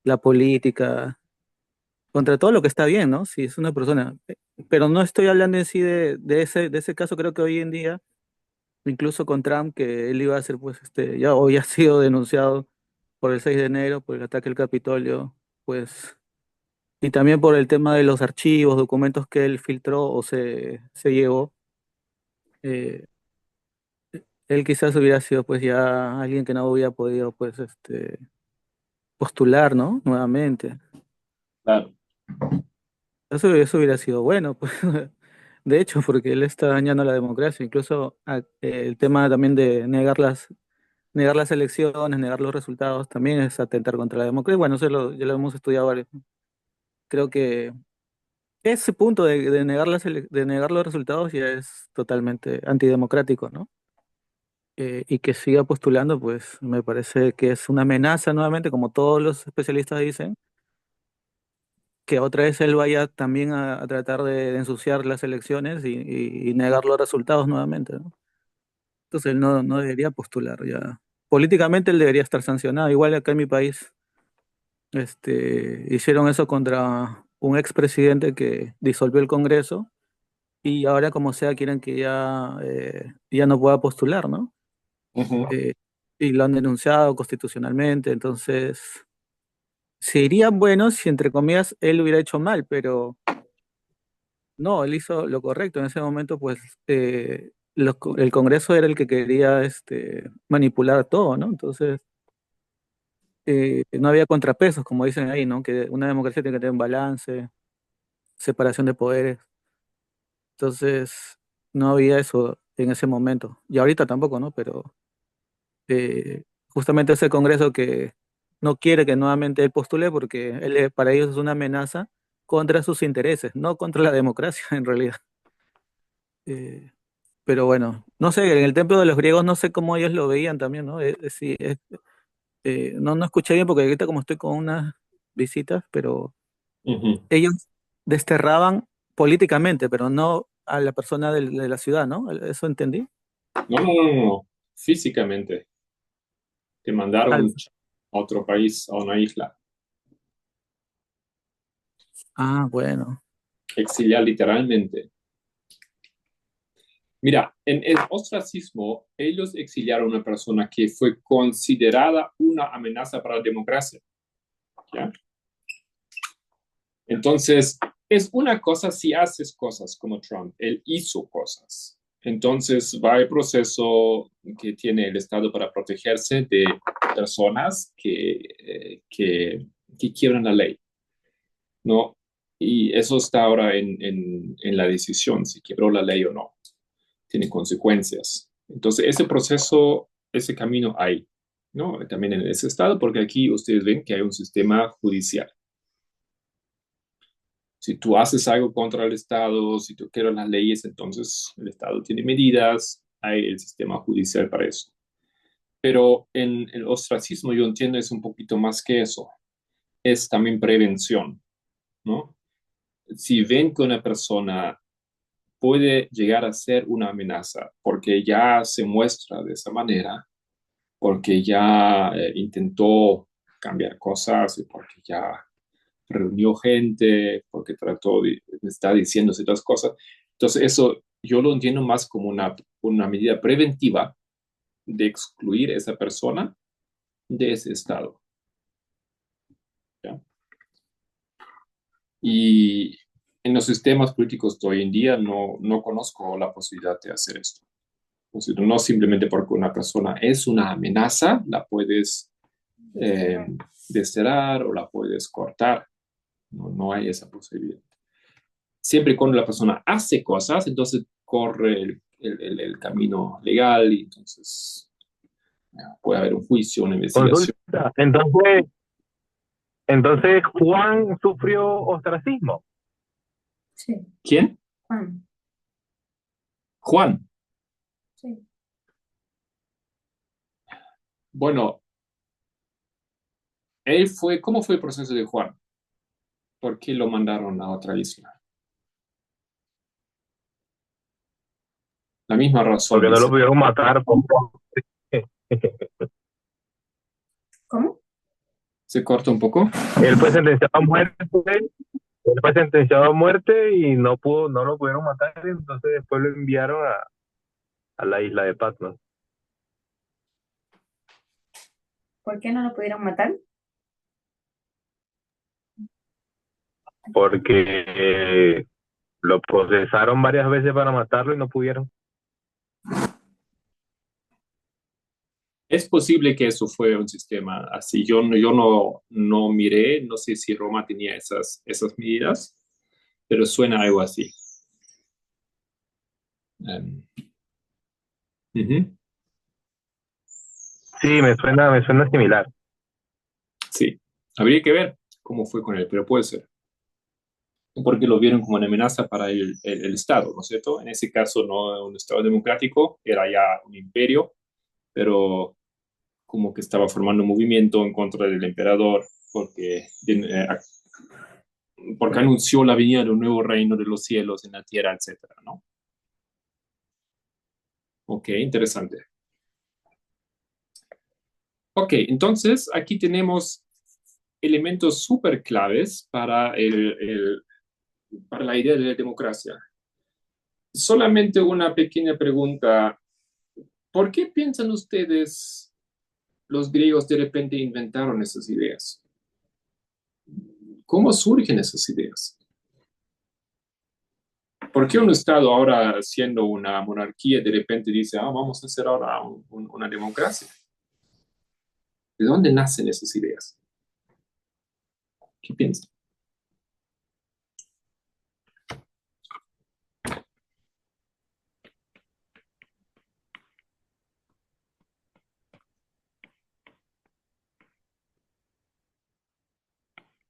la política, contra todo lo que está bien, ¿no? Si es una persona. Pero no estoy hablando en sí de ese caso, creo que hoy en día, incluso con Trump, que él iba a ser, pues, ya hoy ha sido denunciado por el 6 de enero, por el ataque al Capitolio, pues, y también por el tema de los archivos, documentos que él filtró o se llevó. eh, Él quizás hubiera sido, pues, ya alguien que no hubiera podido, pues, postular, ¿no? Nuevamente. Claro, Eso hubiera sido bueno, pues. De hecho, porque él está dañando la democracia. Incluso el tema también de negar las elecciones, negar los resultados, también es atentar contra la democracia. Bueno, ya lo hemos estudiado varios. Creo que ese punto de de negar los resultados ya es totalmente antidemocrático, ¿no? Y que siga postulando, pues me parece que es una amenaza nuevamente, como todos los especialistas dicen, que otra vez él vaya también a tratar de ensuciar las elecciones y negar los resultados nuevamente, ¿no? Entonces él no debería postular ya. Políticamente él debería estar sancionado. Igual acá en mi país hicieron eso contra un expresidente que disolvió el Congreso y ahora como sea quieren que ya no pueda postular, ¿no? ujú, Eh, y lo han denunciado constitucionalmente, entonces sería bueno si entre comillas él hubiera hecho mal, pero no, él hizo lo correcto. En ese momento, pues, el Congreso era el que quería manipular todo, ¿no? Entonces, no había contrapesos, como dicen ahí, ¿no? Que una democracia tiene que tener un balance. separación de poderes. Entonces, no había eso en ese momento. Y ahorita tampoco, ¿no? Pero justamente ese Congreso que no quiere que nuevamente él postule porque para ellos es una amenaza contra sus intereses, no contra la democracia en realidad. Eh, pero bueno, no sé, en el templo de los griegos no sé cómo ellos lo veían también, ¿no? Sí, no escuché bien porque ahorita como estoy con unas visitas, pero Ujú. ellos desterraban políticamente, pero no a la persona de la ciudad, ¿no? ¿Eso entendí? No, no, no, no, no. Físicamente. Te Al- mandaron a otro país, a una isla. bueno. Exiliar literalmente. Mira, en el ostracismo, ellos exiliaron a una persona que fue considerada una amenaza para la democracia. ¿Ya? Entonces, es una cosa si haces cosas como Trump. Él hizo cosas. Entonces, va el proceso que tiene el Estado para protegerse de personas que quiebran la ley, ¿no? Y eso está ahora en la decisión, si quebró la ley o no. Tiene consecuencias. Entonces, ese proceso, ese camino hay, ¿no? También en ese estado, porque aquí ustedes ven que hay un sistema judicial. Si tú haces algo contra el Estado, si tú quieres las leyes, entonces el Estado tiene medidas, hay el sistema judicial para eso. Pero en el ostracismo yo entiendo es un poquito más que eso. Es también prevención, ¿no? Si ven que una persona puede llegar a ser una amenaza porque ya se muestra de esa manera, porque ya intentó cambiar cosas, y porque ya reunió gente, porque está diciendo ciertas cosas. Entonces eso yo lo entiendo más como una medida preventiva de excluir a esa persona de ese estado. ¿Ya? Y en los sistemas políticos de hoy en día no conozco la posibilidad de hacer esto. O sea, no simplemente porque una persona es una amenaza, la puedes eh, desterrar o la puedes cortar. No hay esa posibilidad. Siempre y cuando la persona hace cosas, entonces corre el camino legal y entonces puede haber un juicio, una investigación. Consulta. Entonces Juan sufrió ostracismo. Sí, ¿Quién? Juan, Juan. sí. Bueno, ¿cómo fue el proceso de Juan? ¿Por qué lo mandaron a otra isla? La misma razón, Porque no lo dice. pudieron matar. ¿Cómo? ¿Se corta un poco? Él fue sentenciado a muerte. Él fue sentenciado a muerte y no lo pudieron matar. Entonces después lo enviaron a la isla de Patmos. ¿Por qué no lo pudieron matar? Porque lo procesaron varias veces para matarlo y no pudieron. Es posible que eso fue un sistema así. Yo no miré, no sé si Roma tenía esas medidas, pero suena algo así. Um, ujú. Sí, me suena similar. Sí, habría que ver cómo fue con él, pero puede ser. Porque lo vieron como una amenaza para el Estado, ¿no es cierto? En ese caso no un Estado democrático, era ya un imperio, pero como que estaba formando un movimiento en contra del emperador porque anunció la venida de un nuevo reino de los cielos en la tierra, etcétera, ¿no? Ok, interesante. Ok, entonces aquí tenemos elementos súper claves para la idea de la democracia. Solamente una pequeña pregunta. ¿Por qué piensan ustedes los griegos de repente inventaron esas ideas? ¿Cómo surgen esas ideas? ¿Por qué un Estado ahora siendo una monarquía de repente dice, vamos a hacer ahora una democracia? ¿De dónde nacen esas ideas? ¿Qué piensan?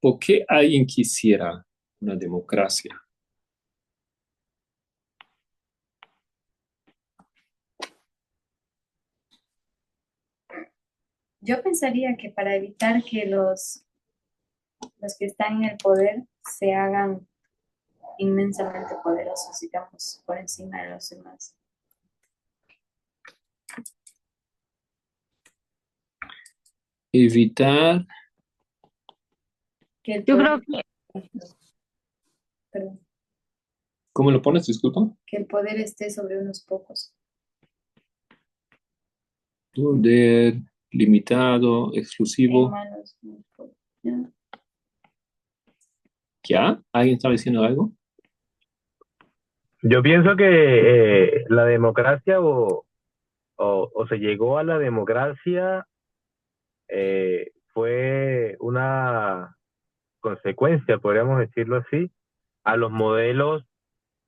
¿Por qué alguien quisiera una democracia? Yo pensaría que para evitar que los que están en el poder se hagan inmensamente poderosos, digamos, por encima de los demás. Evitar, Que el Yo poder, creo que perdón, ¿cómo lo pones? Disculpa. que el poder esté sobre unos pocos. Poder limitado, En exclusivo. manos de unos pocos. ¿Ya? ¿Ya? ¿Alguien estaba diciendo algo? Yo pienso que la democracia o se llegó a la democracia fue una consecuencia, podríamos decirlo así, a los modelos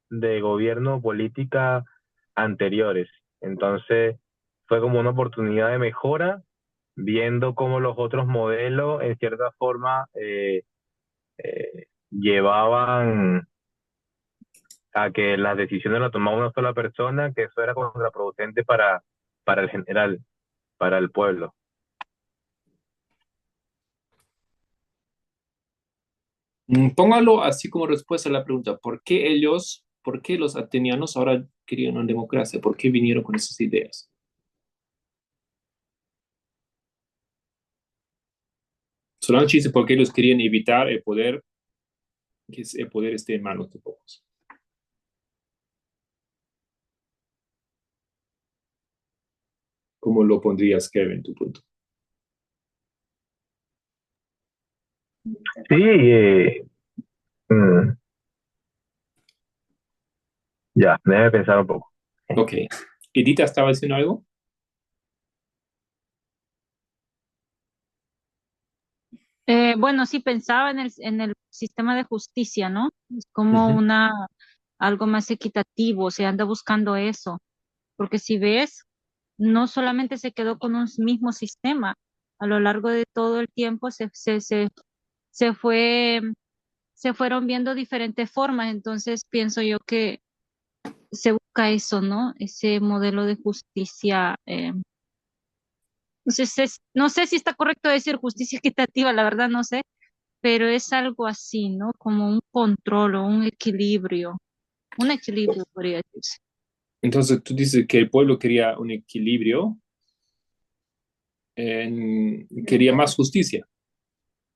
de gobierno política anteriores. Entonces, fue como una oportunidad de mejora, viendo cómo los otros modelos, en cierta forma, llevaban a que las decisiones las tomaba una sola persona, que eso era contraproducente para el general, para el pueblo. Póngalo así como respuesta a la pregunta. Por qué los atenianos ahora querían una democracia? ¿Por qué vinieron con esas ideas? Solange dice por qué ellos querían evitar el poder, que el poder esté en manos de pocos. ¿Cómo lo pondrías, Kevin, tu punto? Sí, mm, ya, déjame pensar un poco. Ok. ¿Edita estaba diciendo algo? Bueno, sí pensaba en el sistema de justicia, ¿no? Es como algo más equitativo, se anda buscando eso, porque si ves, no solamente se quedó con un mismo sistema, a lo largo de todo el tiempo se fue, se fueron viendo diferentes formas, entonces pienso yo que se busca eso, ¿no? Ese modelo de justicia, no sé si está correcto decir justicia equitativa, la verdad no sé, pero es algo así, ¿no? Como un control o un equilibrio podría decirse. Entonces tú dices que el pueblo quería un equilibrio, quería más justicia.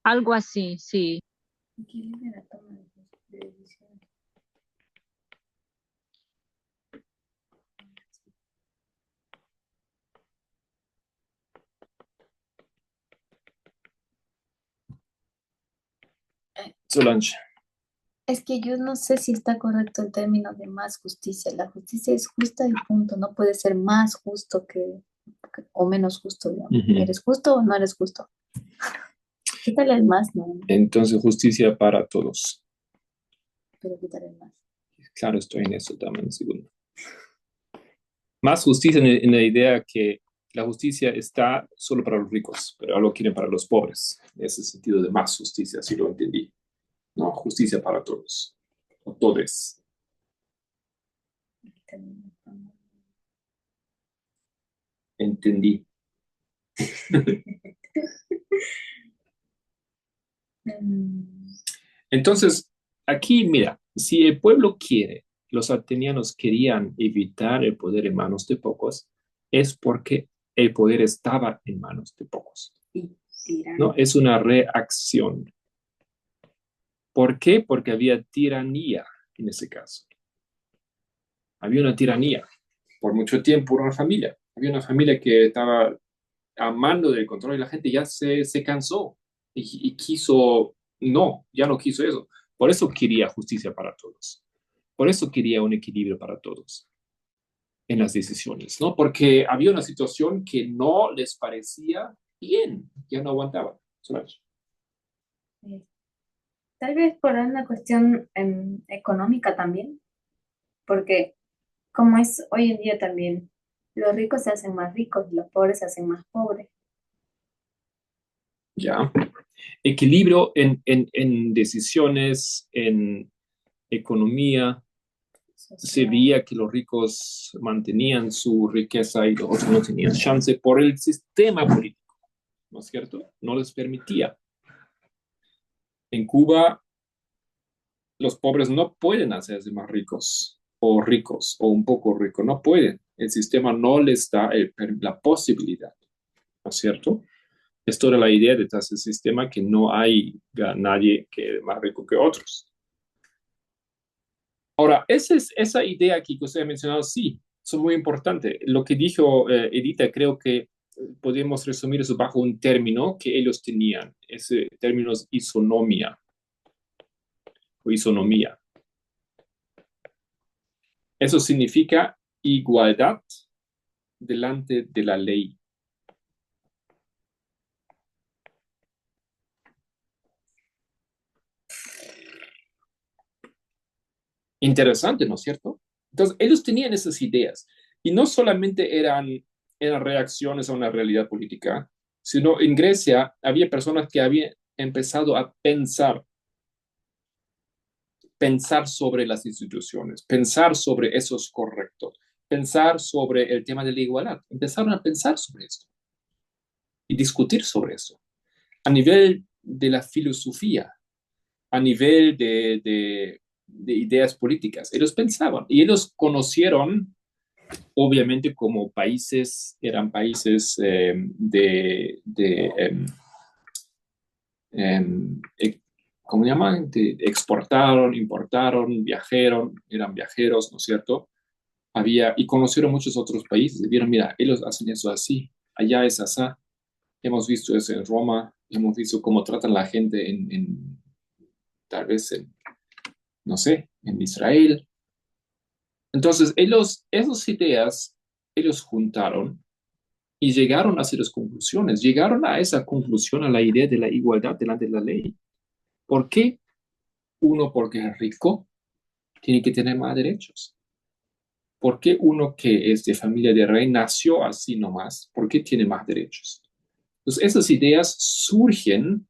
Algo así, sí. Equilibrio en la toma de decisiones. Solange. Es que yo no sé si está correcto el término de más justicia. La justicia es justa y punto. No puede ser más justo o menos justo, digamos. Ujú. ¿Eres justo o no eres justo? Quítale el más, no, Entonces justicia para todos. pero quítale el más. Claro, estoy en eso también, segundo. Más justicia en la idea que la justicia está solo para los ricos, pero algo quieren para los pobres. En ese sentido de más justicia, así lo entendí. No, justicia para todos. O todes. Quítale el más. Entendí. Mm, Entonces, aquí, mira, si el pueblo quiere, los atenianos querían evitar el poder en manos de pocos, es porque el poder estaba en manos de pocos. y tiran. ¿No? Es una reacción. ¿Por qué? Porque había tiranía en ese caso. Había una tiranía. Por mucho tiempo una familia. Había una familia que estaba a mando del control y la gente ya se cansó y quiso, no, ya no quiso eso. Por eso quería justicia para todos. Por eso quería un equilibrio para todos en las decisiones, ¿no? Porque había una situación que no les parecía bien, ya no aguantaban. ¿Sabes? Tal vez por una cuestión económica también, porque como es hoy en día también, los ricos se hacen más ricos y los pobres se hacen más pobres. Ya. Equilibrio en decisiones, en economía. Se veía que los ricos mantenían su riqueza y los otros no tenían chance por el sistema político, ¿no es cierto? No les permitía. En Cuba, los pobres no pueden hacerse más ricos o un poco ricos, no pueden. El sistema no les da la posibilidad, ¿no es cierto? Es toda la idea detrás del sistema que no hay nadie que es más rico que otros. Ahora, esa idea aquí que usted ha mencionado, sí, son muy importantes. Lo que dijo Edita, creo que podemos resumir eso bajo un término que ellos tenían. Ese término es isonomía o isonomía. Eso significa igualdad delante de la ley. Interesante, ¿no es cierto? Entonces, ellos tenían esas ideas y no solamente eran reacciones a una realidad política, sino en Grecia había personas que habían empezado a pensar sobre las instituciones, pensar sobre esos correctos, pensar sobre el tema de la igualdad. Empezaron a pensar sobre esto y discutir sobre eso a nivel de la filosofía, a nivel de ideas políticas. Ellos pensaban y ellos conocieron, obviamente, como países, eran países ¿cómo se llaman? Exportaron, importaron, eran viajeros, ¿no es cierto? Y conocieron muchos otros países y vieron, mira, ellos hacen eso así, allá es así. Hemos visto eso en Roma, hemos visto cómo tratan la gente tal vez no sé, en Israel. Entonces, esas ideas, ellos juntaron y llegaron a ciertas conclusiones, llegaron a esa conclusión, a la idea de la igualdad delante de la ley. ¿Por qué? Uno, porque es rico, tiene que tener más derechos. ¿Por qué uno que es de familia de rey nació así nomás? ¿Por qué tiene más derechos? Entonces, esas ideas surgen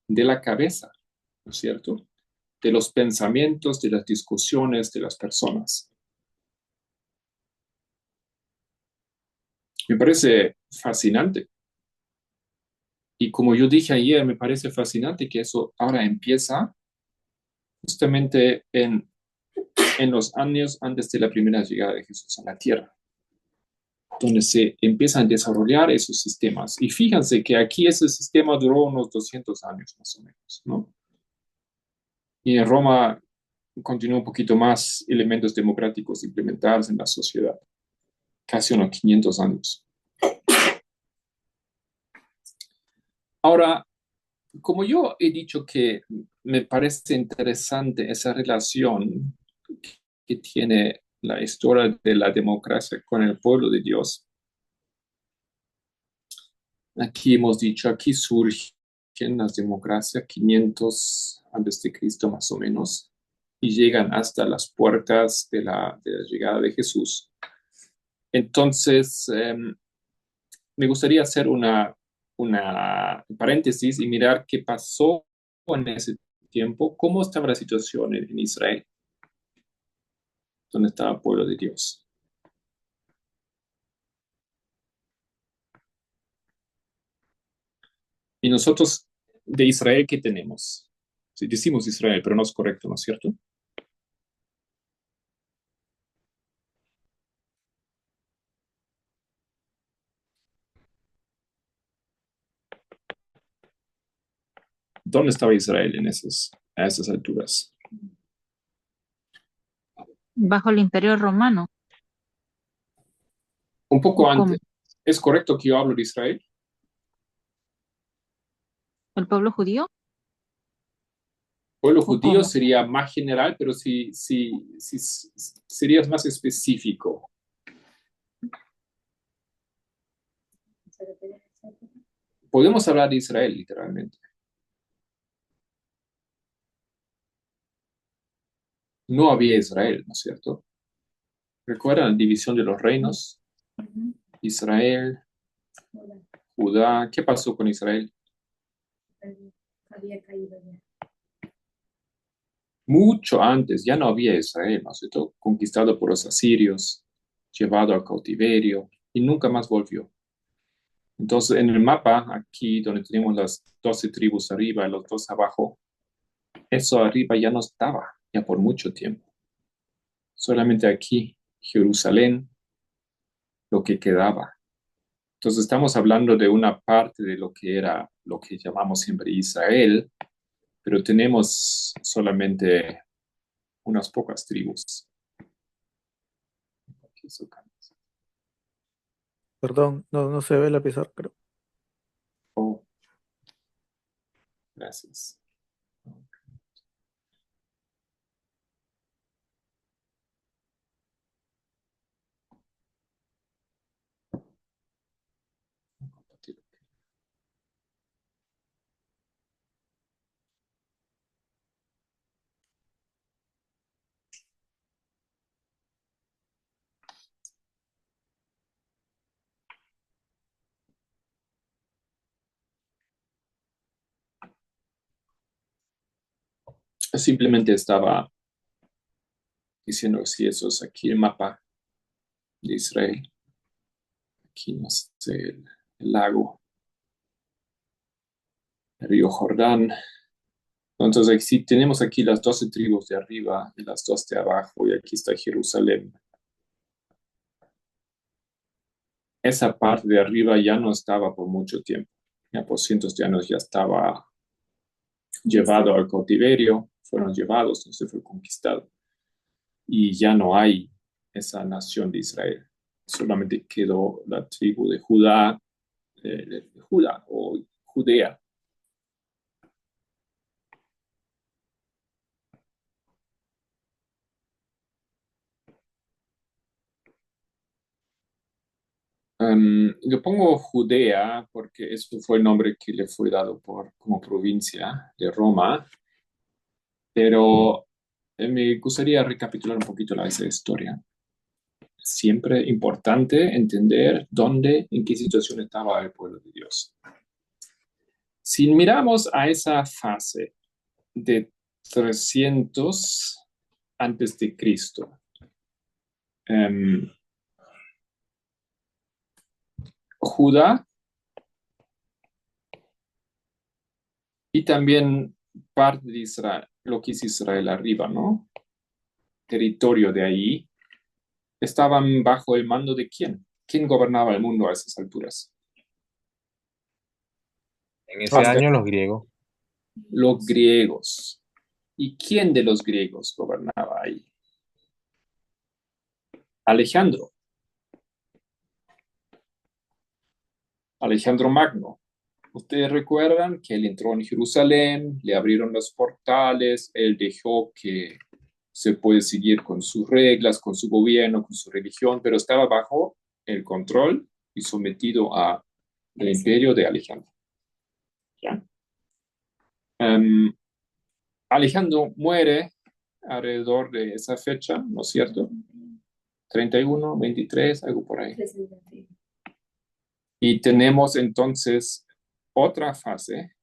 de la cabeza, ¿no es cierto? De los pensamientos, de las discusiones de las personas. Me parece fascinante. Y como yo dije ayer, me parece fascinante que eso ahora empieza justamente en los años antes de la primera llegada de Jesús a la tierra, donde se empiezan a desarrollar esos sistemas. Y fíjense que aquí ese sistema duró unos 200 años más o menos, ¿no? Y en Roma continuó un poquito más elementos democráticos implementados en la sociedad, casi unos 500 años. Ahora, como yo he dicho que me parece interesante esa relación que tiene la historia de la democracia con el pueblo de Dios, aquí hemos dicho, aquí surgen las democracias 500 antes de Cristo más o menos y llegan hasta las puertas de la llegada de Jesús. Entonces, me gustaría hacer una paréntesis y mirar qué pasó en ese tiempo, cómo estaba la situación en Israel, donde estaba el pueblo de Dios. Y nosotros de Israel, ¿qué tenemos? Sí, decimos Israel, pero no es correcto, ¿no es cierto? ¿Dónde estaba Israel a esas alturas? Bajo el Imperio Romano. Un poco ¿O antes. cómo? ¿Es correcto que yo hablo de Israel? ¿El pueblo judío? Pueblo ¿O judío cómo? sería más general, pero si serías más específico. Podemos hablar de Israel, literalmente. No había Israel, ¿no es cierto? ¿Recuerdan la división de los reinos? Israel, Judá. ¿Qué pasó con Israel? Había caído ya. Mucho antes, ya no había Israel, ¿no es cierto? Conquistado por los asirios, llevado a cautiverio y nunca más volvió. Entonces, en el mapa, aquí donde tenemos las 12 tribus arriba y los dos abajo, eso arriba ya no estaba, ya por mucho tiempo. Solamente aquí, Jerusalén, lo que quedaba. Entonces, estamos hablando de una parte de lo que era, lo que llamamos siempre Israel, pero tenemos solamente unas pocas tribus. Perdón, no se ve la pizarra, creo. Oh, gracias. Simplemente estaba diciendo si eso es aquí el mapa de Israel. Aquí no sé, el lago, el río Jordán. Entonces, si tenemos aquí las 12 tribus de arriba y las dos de abajo, y aquí está Jerusalén. Esa parte de arriba ya no estaba por mucho tiempo. Ya por cientos de años ya estaba llevado al cautiverio, fueron llevados, no se fue conquistado. Y ya no hay esa nación de Israel. Solamente quedó la tribu de Judá, Judá o Judea. Yo pongo Judea porque eso fue el nombre que le fue dado como provincia de Roma, pero me gustaría recapitular un poquito esa historia. Siempre importante entender dónde, en qué situación estaba el pueblo de Dios. Si miramos a esa fase de 300 antes de Cristo, Judá y también parte de Israel, lo que es Israel arriba, ¿no? Territorio de ahí, estaban bajo el mando de quién? ¿Quién gobernaba el mundo a esas alturas? En ese año los griegos. Los griegos. ¿Y quién de los griegos gobernaba ahí? Alejandro. Alejandro Magno. Ustedes recuerdan que él entró en Jerusalén, le abrieron los portales, él dejó que se puede seguir con sus reglas, con su gobierno, con su religión, pero estaba bajo el control y sometido al imperio de Alejandro. ¿Ya? Alejandro muere alrededor de esa fecha, ¿no es cierto? 31, 23, algo por ahí. Y tenemos entonces otra fase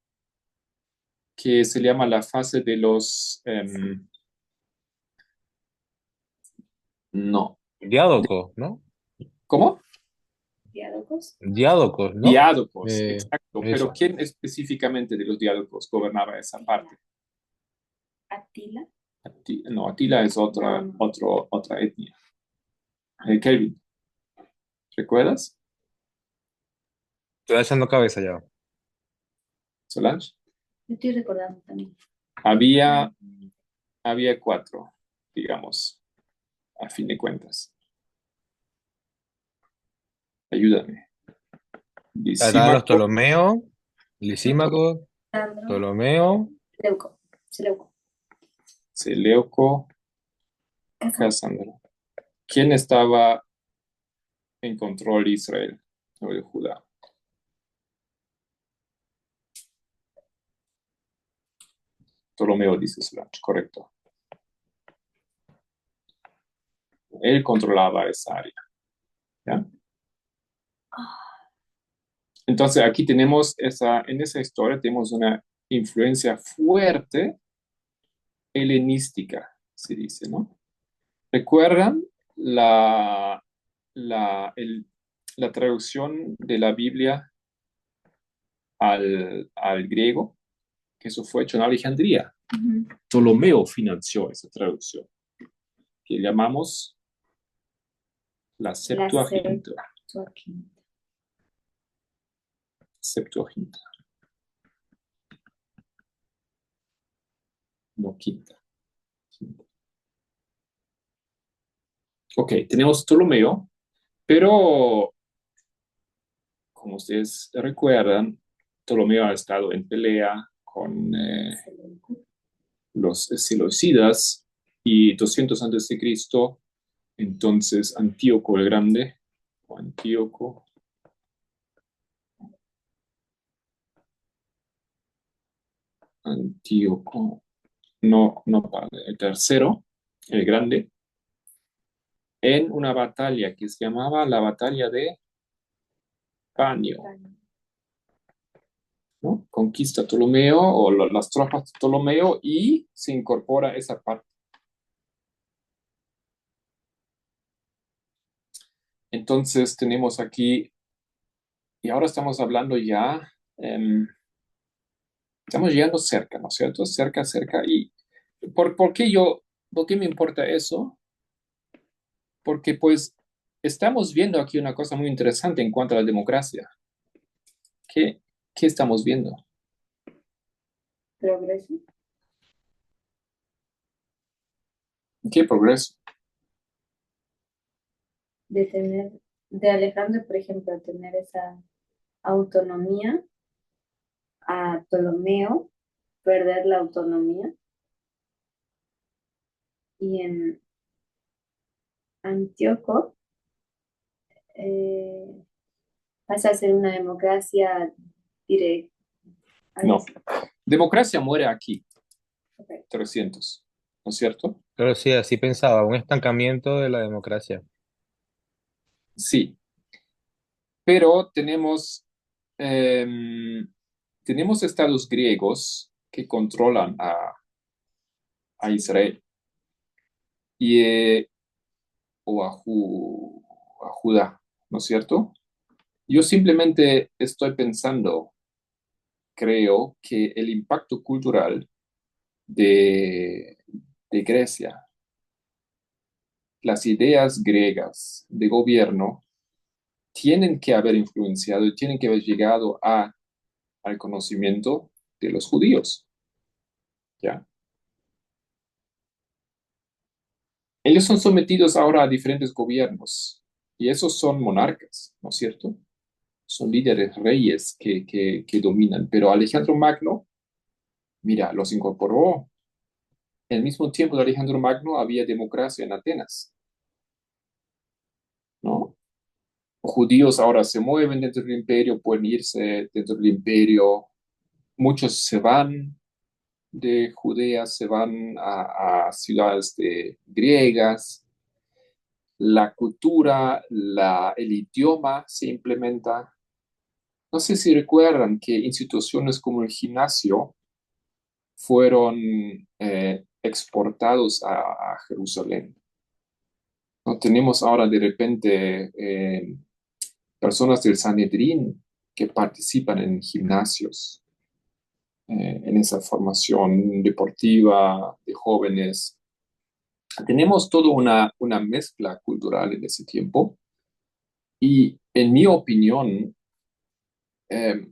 que se llama la fase de los... no. Diádocos, ¿no? ¿Cómo? ¿Diálogos? Diádocos, ¿no? Diádocos, exacto. Pero Eso. ¿quién específicamente de los diádocos gobernaba esa parte? ¿Atila? No, Atila es otra etnia. Kelvin, ¿recuerdas? Estoy echando cabeza ya. Solange. Yo estoy recordando también. Había 4, digamos, a fin de cuentas. Ayúdame. Estaban los Lisímaco, Ptolomeos, Lisímaco, Sandro. Ptolomeo, Seleuco. Seleuco, Casandro. ¿Quién estaba en control de Israel o de Judá? Ptolomeo, dice Solange, correcto. Él controlaba esa área. ¿Ya? Entonces aquí tenemos en esa historia tenemos una influencia fuerte helenística, se dice, ¿no? ¿Recuerdan la traducción de la Biblia al griego? Que eso fue hecho en Alejandría. Ptolomeo financió esa traducción, que llamamos la Septuaginta. Septuaginta. No, quinta. Ok, tenemos Ptolomeo, pero como ustedes recuerdan, Ptolomeo ha estado en pelea con los seleucidas y 200 antes de Cristo, entonces Antíoco el Grande, o Antíoco, no, el tercero, el Grande, en una batalla que se llamaba la batalla de Panio, ¿no? Conquista Ptolomeo o las tropas de Ptolomeo y se incorpora esa parte. Entonces tenemos aquí, y ahora estamos hablando ya, estamos llegando cerca, ¿no es cierto? Cerca. ¿Y por qué me importa eso? Porque pues estamos viendo aquí una cosa muy interesante en cuanto a la democracia. ¿Qué estamos viendo? Progreso. ¿Qué progreso? De Alejandro, por ejemplo, tener esa autonomía, a Ptolomeo perder la autonomía, y en Antíoco eh, pasa a ser una democracia directa. No. Democracia muere aquí, Okay. 300, ¿no es cierto? Pero sí, así pensaba, un estancamiento de la democracia. Sí, pero tenemos estados griegos que controlan a Israel y, o a Judá, ¿no es cierto? Yo simplemente estoy pensando, creo que el impacto cultural de Grecia, las ideas griegas de gobierno, tienen que haber influenciado y tienen que haber llegado al conocimiento de los judíos, ¿ya? Ellos son sometidos ahora a diferentes gobiernos y esos son monarcas, ¿no es cierto? Son líderes, reyes que dominan, pero Alejandro Magno, mira, los incorporó. En el mismo tiempo de Alejandro Magno había democracia en Atenas, ¿no? Judíos ahora se mueven dentro del imperio, pueden irse dentro del imperio, muchos se van de Judea, se van a ciudades griegas, la cultura, el idioma se implementa. No sé si recuerdan que instituciones como el gimnasio fueron exportados a Jerusalén. ¿No? Tenemos ahora de repente personas del Sanedrín que participan en gimnasios, en esa formación deportiva de jóvenes. Tenemos toda una mezcla cultural en ese tiempo y en mi opinión eh,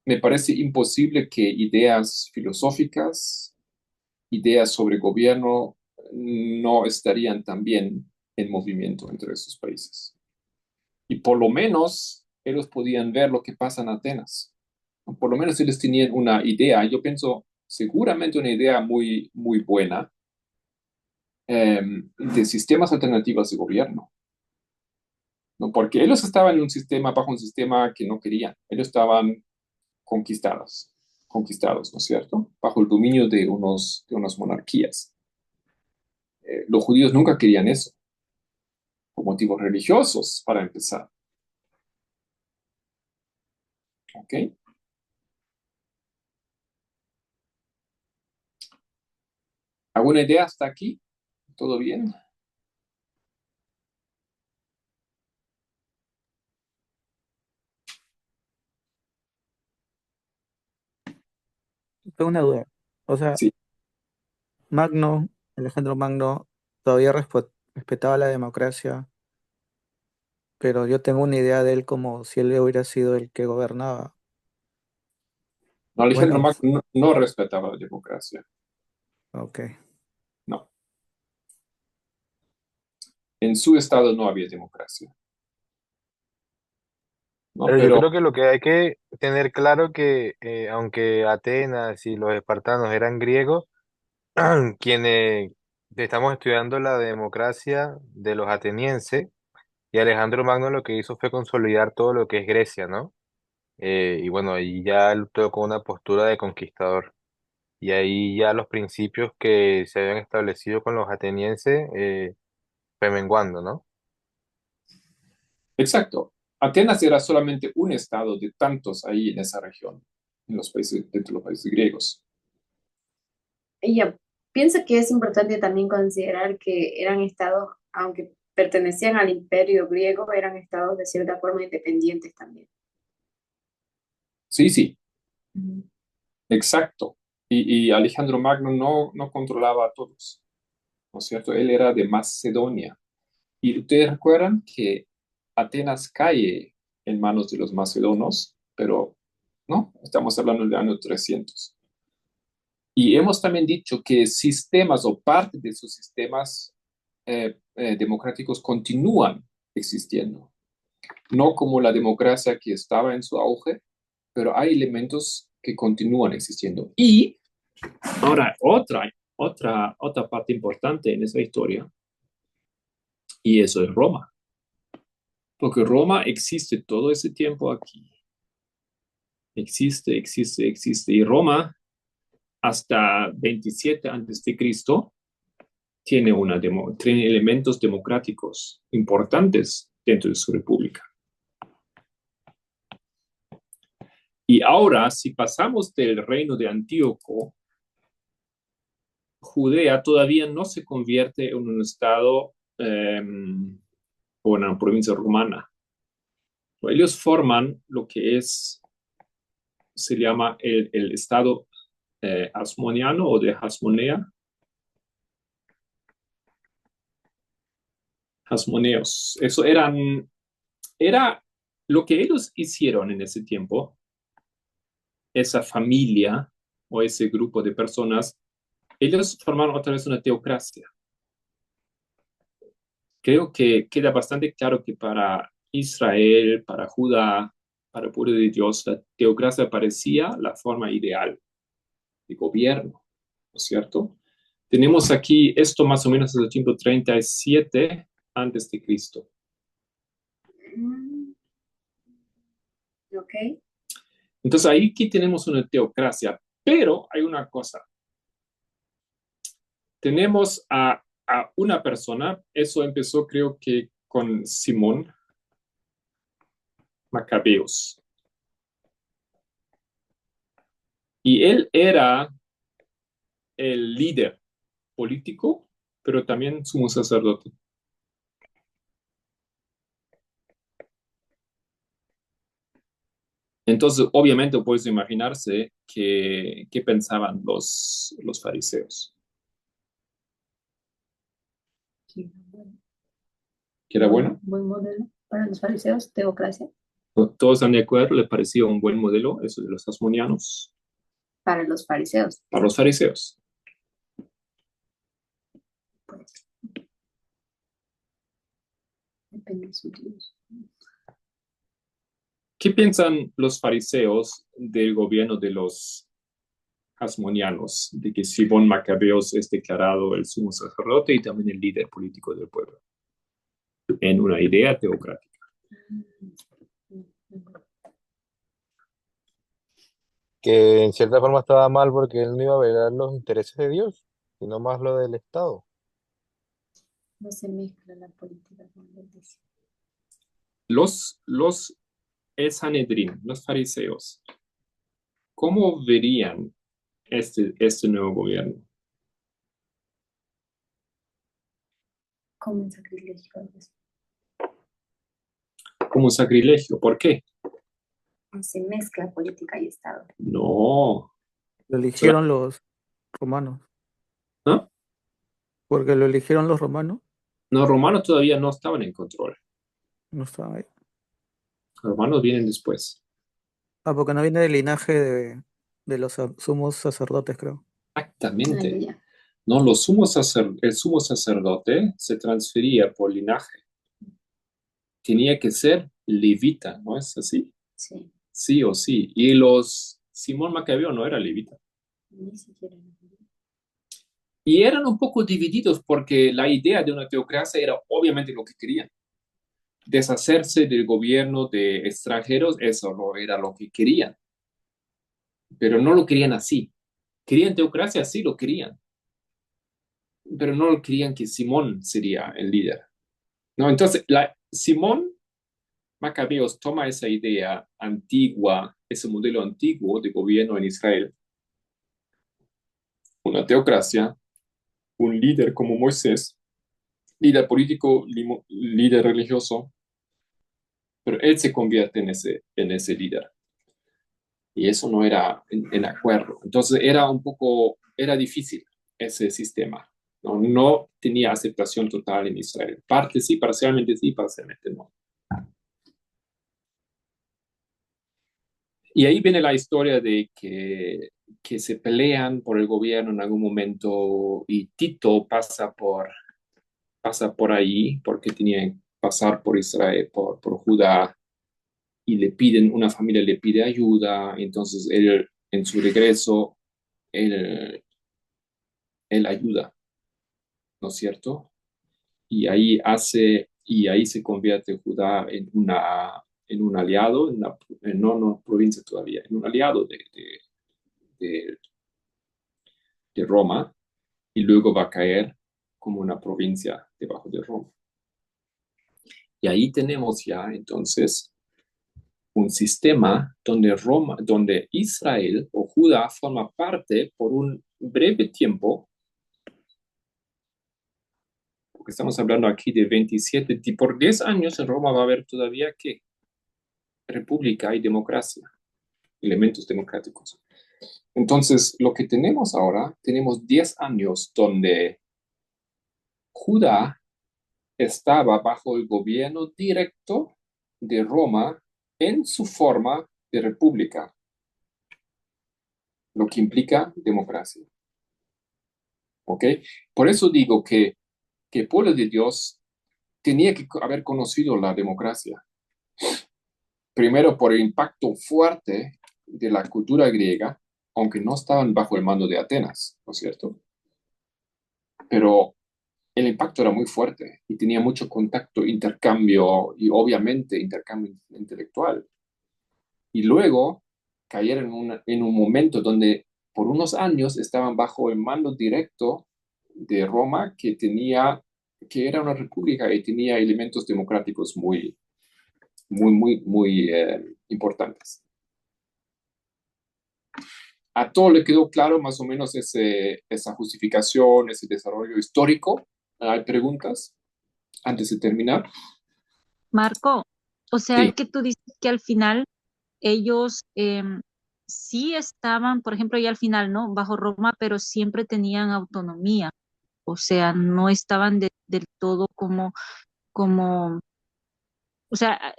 me parece imposible que ideas filosóficas, ideas sobre gobierno no estarían también en movimiento entre esos países. Y por lo menos ellos podían ver lo que pasa en Atenas. Por lo menos ellos tenían una idea, yo pienso seguramente una idea muy, muy buena de sistemas alternativos de gobierno, ¿no? Porque ellos estaban en bajo un sistema que no querían. Ellos estaban conquistados, ¿no es cierto? Bajo el dominio de unas monarquías. Los judíos nunca querían eso, por motivos religiosos, para empezar. ¿Ok? ¿Alguna idea hasta aquí? ¿Todo bien? Tengo una duda. O sea, Sí. Magno, Alejandro Magno, todavía respetaba la democracia, pero yo tengo una idea de él como si él hubiera sido el que gobernaba. No, Alejandro Bueno, Magno no respetaba la democracia. ok. No. En su estado no había democracia. ¿No? Pero yo Pero creo que lo que hay que tener claro que aunque Atenas y los espartanos eran griegos, quienes estamos estudiando la democracia de los atenienses, y Alejandro Magno lo que hizo fue consolidar todo lo que es Grecia, ¿no? Y bueno, ahí ya él tocó una postura de conquistador. Y ahí ya los principios que se habían establecido con los atenienses fue menguando, ¿no? exacto. Atenas era solamente un estado de tantos ahí en esa región, en los países, dentro de los países griegos. Y yo pienso que es importante también considerar que eran estados, aunque pertenecían al imperio griego, eran estados de cierta forma independientes también. Sí, sí, Ujú. exacto. Y Alejandro Magno no controlaba a todos, ¿no es cierto? Él era de Macedonia. Y ustedes recuerdan que Atenas cae en manos de los macedonos, pero no, estamos hablando del año 300. Y hemos también dicho que sistemas o parte de sus sistemas democráticos continúan existiendo. No como la democracia que estaba en su auge, pero hay elementos que continúan existiendo. Y ahora otra parte importante en esa historia, y eso es Roma, porque Roma existe todo ese tiempo aquí. Existe. Y Roma, hasta 27 antes de Cristo, tiene elementos democráticos importantes dentro de su república. Y ahora, si pasamos del reino de Antíoco, Judea todavía no se convierte en un estado o una provincia romana. Ellos forman lo que se llama el estado hasmoniano o de Hasmonea. Hasmoneos. Era lo que ellos hicieron en ese tiempo, esa familia o ese grupo de personas, ellos formaron otra vez una teocracia. Creo que queda bastante claro que para Israel, para Judá, para el pueblo de Dios, la teocracia parecía la forma ideal de gobierno, ¿no es cierto? Tenemos aquí esto más o menos desde el 137 antes de Cristo. Mm, ok. Entonces ahí aquí tenemos una teocracia, pero hay una cosa. Tenemos a una persona, eso empezó creo que con Simón Macabeos. Y él era el líder político, pero también sumo sacerdote. Entonces, obviamente, puedes imaginarse qué pensaban los fariseos. Sí, bueno, ¿Que era bueno? buen modelo para los fariseos, teocracia. Todos están de acuerdo, le parecía un buen modelo eso de los asmonianos Para los fariseos, para los fariseos. pues, depende de su Dios. ¿Qué piensan los fariseos del gobierno de los hasmonianos, de que Simón Macabeos es declarado el sumo sacerdote y también el líder político del pueblo, en una idea teocrática? Que en cierta forma estaba mal porque él no iba a velar los intereses de Dios, sino más lo del Estado. No se mezcla la política con la iglesia. El Sanedrín, los fariseos, ¿cómo verían este nuevo gobierno? como un sacrilegio. Algo así. Como un sacrilegio. ¿Por qué? Se mezcla política y Estado. No. Lo eligieron los romanos. ¿No? Porque lo eligieron los romanos, Los romanos todavía no estaban en control. no estaba ahí. Los romanos vienen después. Ah, porque no viene del linaje de los sumos sacerdotes, creo. Exactamente. Ya. No, el sumo sacerdote se transfería por linaje. Tenía que ser levita, ¿no es así? Sí, Sí o sí. Y Simón Macabeo no era levita. ni siquiera. Y eran un poco divididos porque la idea de una teocracia era obviamente lo que querían. Deshacerse del gobierno de extranjeros, eso no era lo que querían. Pero no lo querían así. Querían teocracia, sí lo querían. Pero no lo querían que Simón sería el líder. ¿No? Entonces, Simón Macabeos toma esa idea antigua, ese modelo antiguo de gobierno en Israel, una teocracia, un líder como Moisés, líder político, líder religioso, pero él se convierte en ese líder. Y eso no era en acuerdo. Entonces era difícil ese sistema. No tenía aceptación total en Israel. Parte sí, parcialmente no. Y ahí viene la historia de que se pelean por el gobierno en algún momento y Tito pasa por ahí porque tenía que pasar por Israel, por Judá, y una familia le pide ayuda, entonces él en su regreso, él, él ayuda, ¿no es cierto? Y ahí se convierte Judá en un aliado, no provincia todavía, en un aliado de, de Roma, y luego va a caer como una provincia debajo de Roma. Y ahí tenemos ya entonces un sistema donde Israel o Judá forma parte por un breve tiempo, porque estamos hablando aquí de 27, y por 10 años en Roma va a haber todavía ¿qué? República y democracia, elementos democráticos. Entonces, lo que tenemos ahora, tenemos 10 años donde Judá estaba bajo el gobierno directo de Roma en su forma de república, lo que implica democracia. ¿Ok? Por eso digo que el pueblo de Dios tenía que haber conocido la democracia. Primero por el impacto fuerte de la cultura griega, aunque no estaban bajo el mando de Atenas, ¿no es cierto? Pero el impacto era muy fuerte y tenía mucho contacto, intercambio y obviamente intercambio intelectual. Y luego caer en un momento donde por unos años estaban bajo el mando directo de Roma, que era una república y tenía elementos democráticos muy, muy, muy, muy importantes. A todo le quedó claro más o menos esa justificación, ese desarrollo histórico. ¿Hay preguntas antes de terminar? Marco, o sea Sí. que tú dices que al final ellos sí estaban, por ejemplo, ya al final, ¿no? Bajo Roma, pero siempre tenían autonomía. O sea, no estaban del todo como, o sea,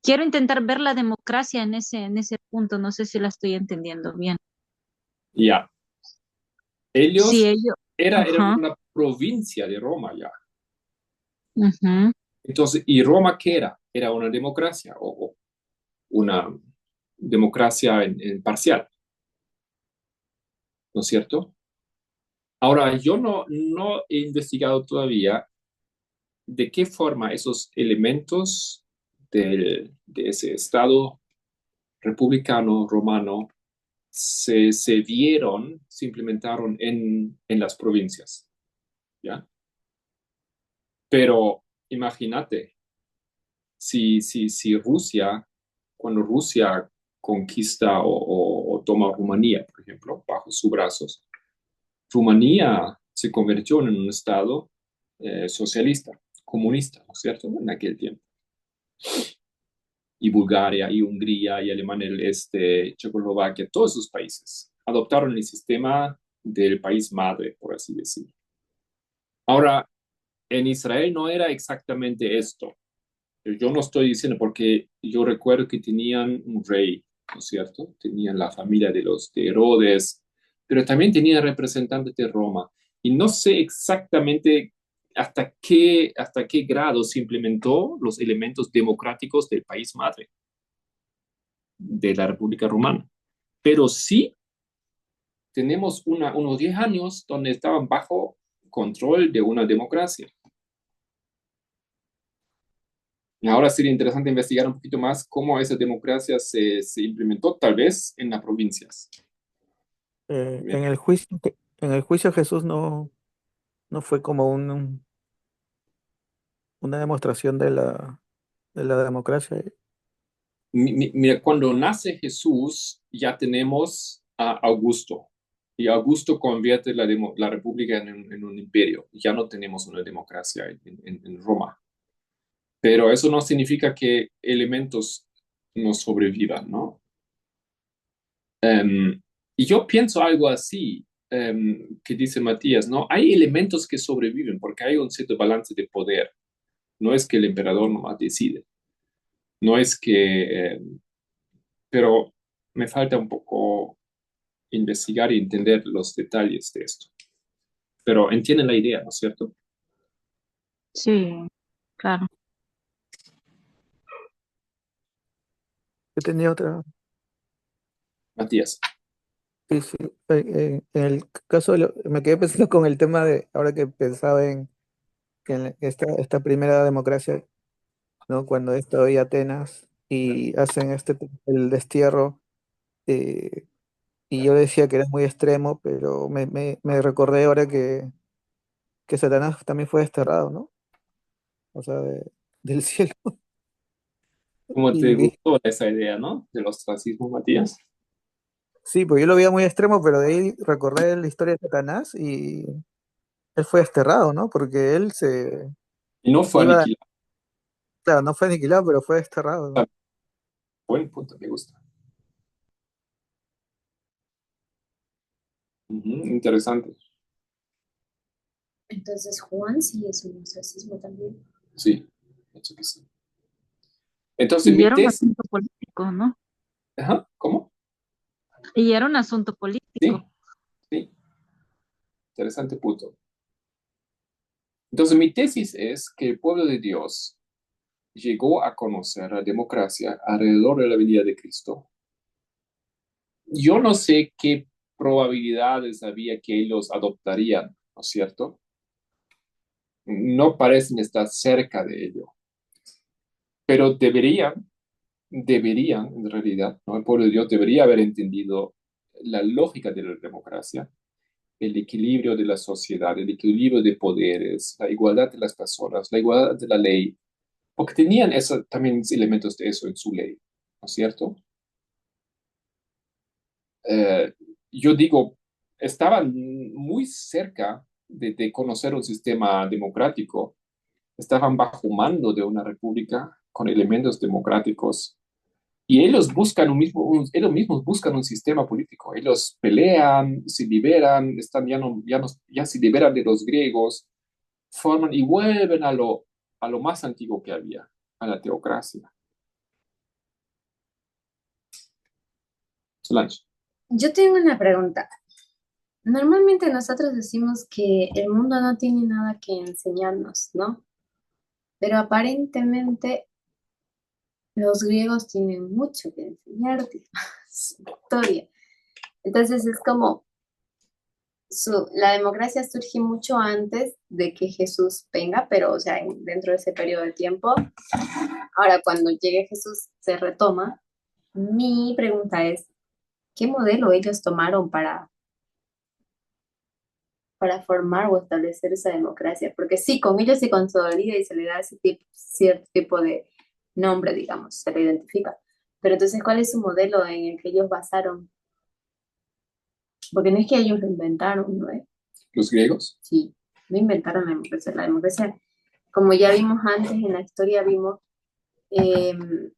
quiero intentar ver la democracia en ese punto, no sé si la estoy entendiendo bien. Ya. Sí, Ellos ellos, eran ajá, una provincia de Roma ya. ujú. Entonces, ¿y Roma qué era? Era una democracia o una democracia en parcial, ¿no es cierto? Ahora, yo no he investigado todavía de qué forma esos elementos de ese Estado republicano romano se vieron, se implementaron en las provincias, ¿ya? Pero imagínate, si Rusia, cuando Rusia conquista o toma Rumanía, por ejemplo, bajo sus brazos, Rumanía se convirtió en un estado socialista, comunista, ¿no es cierto? En aquel tiempo. Y Bulgaria, y Hungría, y Alemania del Este, Checoslovaquia, todos esos países adoptaron el sistema del país madre, por así decirlo. Ahora, en Israel no era exactamente esto. Yo no estoy diciendo porque yo recuerdo que tenían un rey, ¿no es cierto? Tenían la familia de Herodes, pero también tenían representantes de Roma. Y no sé exactamente hasta qué grado se implementó los elementos democráticos del país madre, de la República Romana. Pero sí tenemos unos 10 años donde estaban bajo control de una democracia. Y ahora sería interesante investigar un poquito más cómo esa democracia se implementó, tal vez en las provincias. Bien. En el juicio Jesús no fue como una demostración de la democracia. Mira, cuando nace Jesús, ya tenemos a Augusto. Y Augusto convierte la república en un imperio. Ya no tenemos una democracia en Roma. Pero eso no significa que elementos no sobrevivan, ¿no? Y yo pienso algo así, que dice Matías, ¿no? Hay elementos que sobreviven porque hay un cierto balance de poder. No es que el emperador nomás decide. No es que... pero me falta un poco investigar y entender los detalles de esto. Pero entienden la idea, ¿no es cierto? Sí, claro. Yo tenía otra. Matías. Sí, sí. En el caso me quedé pensando con el tema de, ahora que pensaba que en esta primera democracia, ¿no? Cuando es todavía Atenas y hacen el destierro, eh, y yo decía que era muy extremo, pero me recordé ahora que Satanás también fue desterrado, ¿no? O sea, del cielo. ¿Cómo te Y gustó esa idea, ¿no? Del ostracismo, Matías. sí, pues yo lo veía muy extremo, pero de ahí recordé la historia de Satanás y él fue desterrado, ¿no? Porque él se Y no fue iba, aniquilado. claro, no fue aniquilado, pero fue desterrado, ¿no? Buen punto, me gusta. Ujú, interesante. Entonces Juan sí es un ostracismo también. Sí, de hecho que sí. Entonces, Y mi era un tesis... asunto político, ¿no? Ajá, ¿cómo? Y era un asunto Sí, político. sí, interesante punto. Entonces, mi tesis es que el pueblo de Dios llegó a conocer la democracia alrededor de la venida de Cristo. Yo no sé qué probabilidades había que ellos adoptarían, ¿no es cierto? No parecen estar cerca de ello, pero deberían, en realidad, ¿no? El pueblo de Dios debería haber entendido la lógica de la democracia, el equilibrio de la sociedad, el equilibrio de poderes, la igualdad de las personas, la igualdad de la ley, porque tenían también elementos de eso en su ley, ¿no es cierto? Eh, yo digo, estaban muy cerca de conocer un sistema democrático, estaban bajo mando de una república con elementos democráticos. Y ellos mismos buscan un sistema político. Ellos pelean, se liberan, ya se liberan de los griegos, forman y vuelven a lo más antiguo que había, a la teocracia. Solange. Yo tengo una pregunta. Normalmente nosotros decimos que el mundo no tiene nada que enseñarnos, ¿no? Pero aparentemente los griegos tienen mucho que enseñarte, su historia. Entonces es como la democracia surge mucho antes de que Jesús venga, pero o sea, dentro de ese periodo de tiempo. Ahora, cuando llegue Jesús, se retoma. Mi pregunta es, ¿qué modelo ellos tomaron para formar o establecer esa democracia? Porque sí, con ellos se consolida y se le da cierto tipo de nombre, digamos, se le identifica. Pero entonces, ¿cuál es su modelo en el que ellos basaron? Porque no es que ellos lo inventaron, ¿no es? Los griegos. Sí. no inventaron la democracia. La democracia, como ya vimos antes en la historia, vimos em,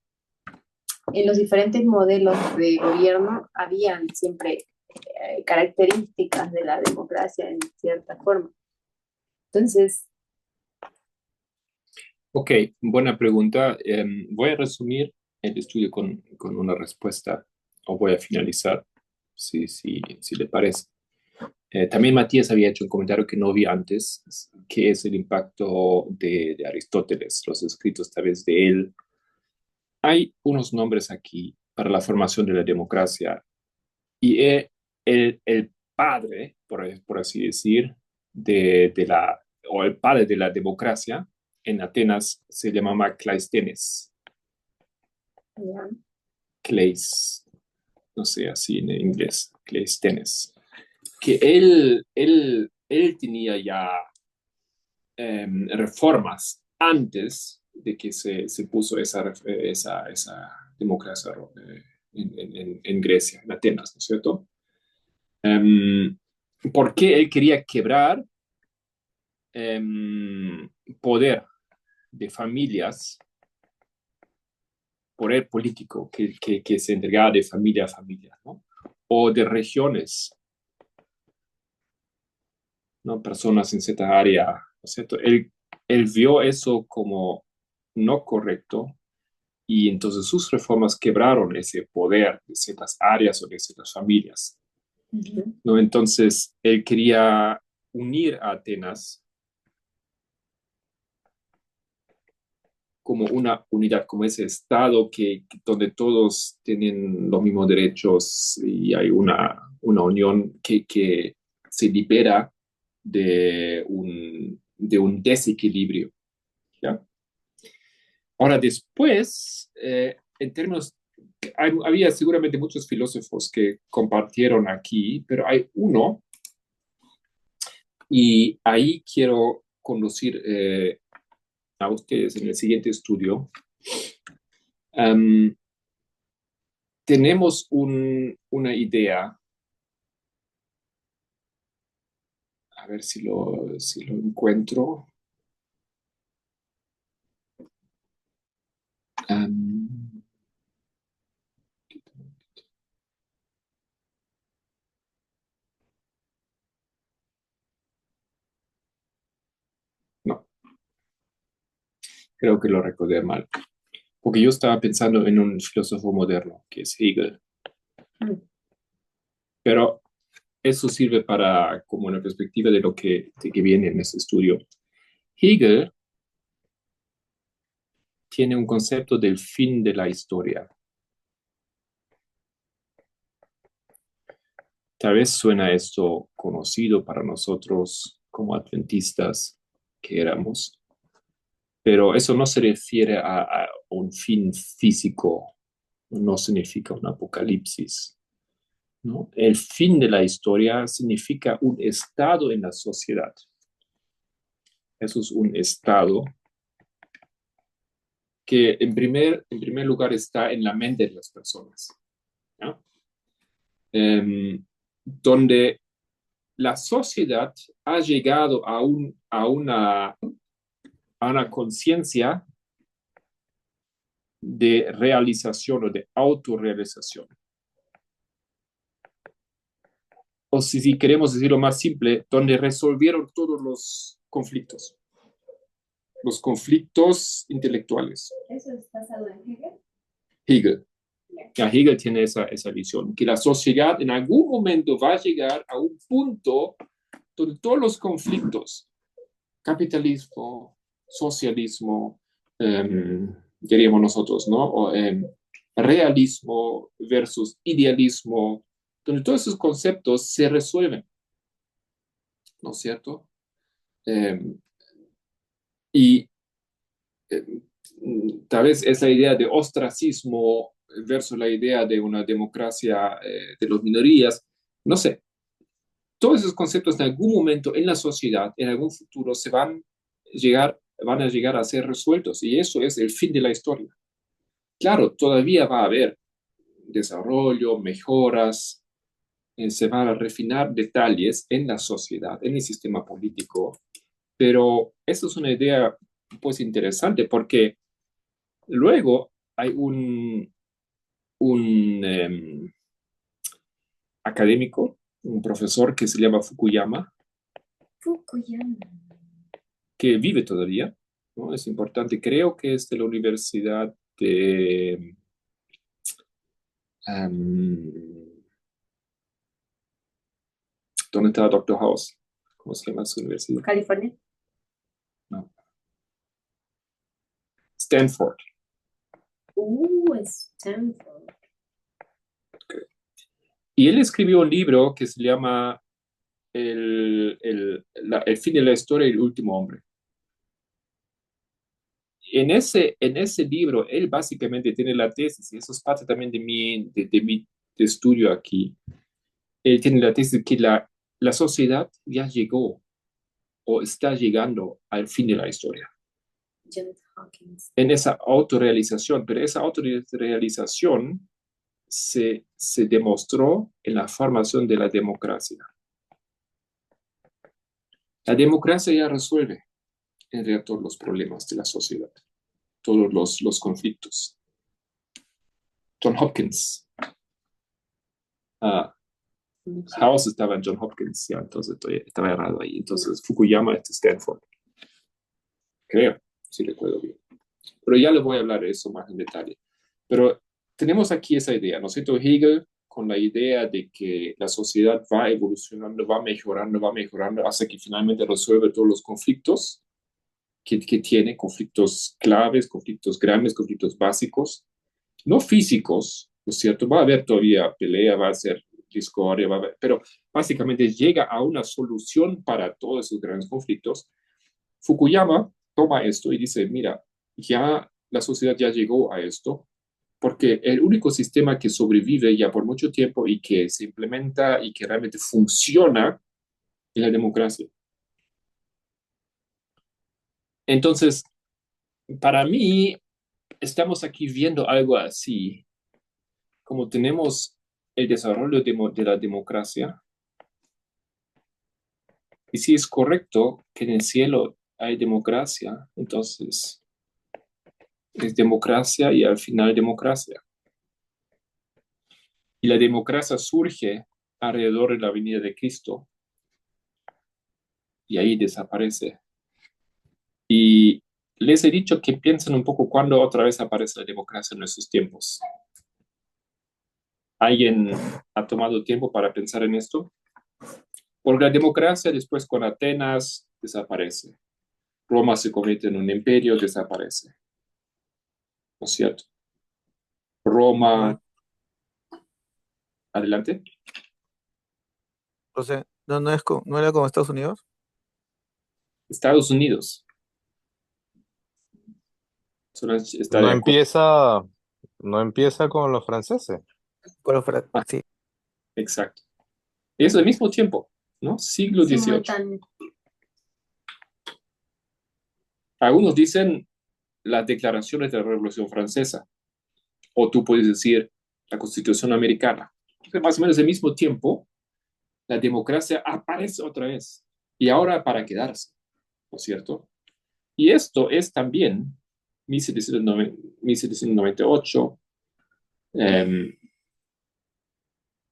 en los diferentes modelos de gobierno, habían siempre características de la democracia en cierta forma. Entonces, Ok, buena pregunta. Voy a resumir el estudio con una respuesta, o voy a finalizar, si le parece. También Matías había hecho un comentario que no vi antes, que es el impacto de Aristóteles, los escritos tal vez de él. Hay unos nombres aquí para la formación de la democracia y el padre, por así decir, o el padre de la democracia en Atenas se llamaba Cleisthenes. ya, Cleis, no sé, así en inglés, Cleisthenes. Que él tenía ya reformas antes de que se puso esa democracia en Grecia, en Atenas, ¿no es cierto? ¿Por qué él quería quebrar poder de familias, poder político que se entregaba de familia a familia, ¿no? O de regiones, ¿no? Personas en cierta área, ¿no es cierto? Él vio eso como no correcto y entonces sus reformas quebraron ese poder de ciertas áreas o de ciertas familias, ¿no? Entonces él quería unir a Atenas como una unidad, como ese estado donde todos tienen los mismos derechos y hay una unión que se libera de un desequilibrio, ¿ya? Ahora, después, en términos, había seguramente muchos filósofos que compartieron aquí, pero hay uno, y ahí quiero conducir a ustedes en el siguiente estudio. Tenemos una idea, a ver si lo encuentro. Um, no, creo que lo recordé mal, porque yo estaba pensando en un filósofo moderno, que es Hegel, pero eso sirve para como una perspectiva de que viene en este estudio. Hegel tiene un concepto del fin de la historia. Tal vez suena esto conocido para nosotros como adventistas que éramos, pero eso no se refiere a un fin físico, no significa un apocalipsis, ¿no? El fin de la historia significa un estado en la sociedad. Eso es un estado que en primer lugar está en la mente de las personas, ¿no? Donde la sociedad ha llegado a una conciencia de realización o de autorrealización. O si queremos decirlo más simple, donde resolvieron todos los conflictos intelectuales. ¿eso es basado en Hegel? Hegel. Ya, Hegel tiene esa visión, que la sociedad en algún momento va a llegar a un punto donde todos los conflictos, capitalismo, socialismo, diríamos nosotros, ¿no? O, realismo versus idealismo, donde todos esos conceptos se resuelven, ¿no es cierto? Y tal vez esa idea de ostracismo versus la idea de una democracia de las minorías, no sé, todos esos conceptos en algún momento en la sociedad, en algún futuro, van a llegar a ser resueltos y eso es el fin de la historia. Claro, todavía va a haber desarrollo, mejoras, se van a refinar detalles en la sociedad, en el sistema político, Pero eso es una idea pues interesante porque luego hay un académico, un profesor que se llama Fukuyama, Fukuyama. que vive todavía, ¿no? Es importante, creo que es de la Universidad de... um, ¿dónde está Doctor House? ¿Cómo se llama su universidad? California. No. Stanford. Stanford. Y él escribió un libro que se llama El fin de la historia y el último hombre. En ese libro, él básicamente tiene la tesis, y eso es parte también de mi estudio aquí. Él tiene la tesis que la sociedad ya llegó o está llegando al fin de la historia. Johns Hopkins. En esa autorrealización, pero esa autorrealización se demostró en la formación de la democracia. La democracia ya resuelve en realidad todos los problemas de la sociedad, todos los conflictos. John Hopkins. House estaba en John Hopkins, ya, entonces estaba errado ahí. Entonces Fukuyama es de Stanford. Creo, si recuerdo bien. Pero ya les voy a hablar de eso más en detalle. Pero tenemos aquí esa idea, ¿no es cierto? Hegel con la idea de que la sociedad va evolucionando, va mejorando, hasta que finalmente resuelve todos los conflictos que tiene, conflictos claves, conflictos grandes, conflictos básicos, no físicos, ¿no es cierto? Va a haber todavía pelea, va a ser discordia, pero básicamente llega a una solución para todos esos grandes conflictos. Fukuyama toma esto y dice, mira, ya la sociedad ya llegó a esto, porque el único sistema que sobrevive ya por mucho tiempo y que se implementa y que realmente funciona es la democracia. Entonces, para mí, estamos aquí viendo algo así, como tenemos el desarrollo de la democracia, y si es correcto que en el cielo hay democracia, entonces es democracia y al final democracia. Y la democracia surge alrededor de la venida de Cristo y ahí desaparece. Y les he dicho que piensen un poco cuándo otra vez aparece la democracia en nuestros tiempos. ¿Alguien ha tomado tiempo para pensar en esto? Porque la democracia después con Atenas desaparece. Roma se convierte en un imperio, desaparece. ¿No es cierto? Roma, adelante. Entonces, ¿no era como Estados Unidos? Estados Unidos. Está de No acuerdo. empieza, no empieza con los franceses. Ah, Sí. exacto. Es al mismo tiempo, ¿no? Siglo XVIII. Simultáneo. Algunos dicen las declaraciones de la Revolución Francesa, o tú puedes decir la Constitución Americana. Más o menos al mismo tiempo, la democracia aparece otra vez, y ahora para quedarse, ¿no es cierto? Y esto es también 1798.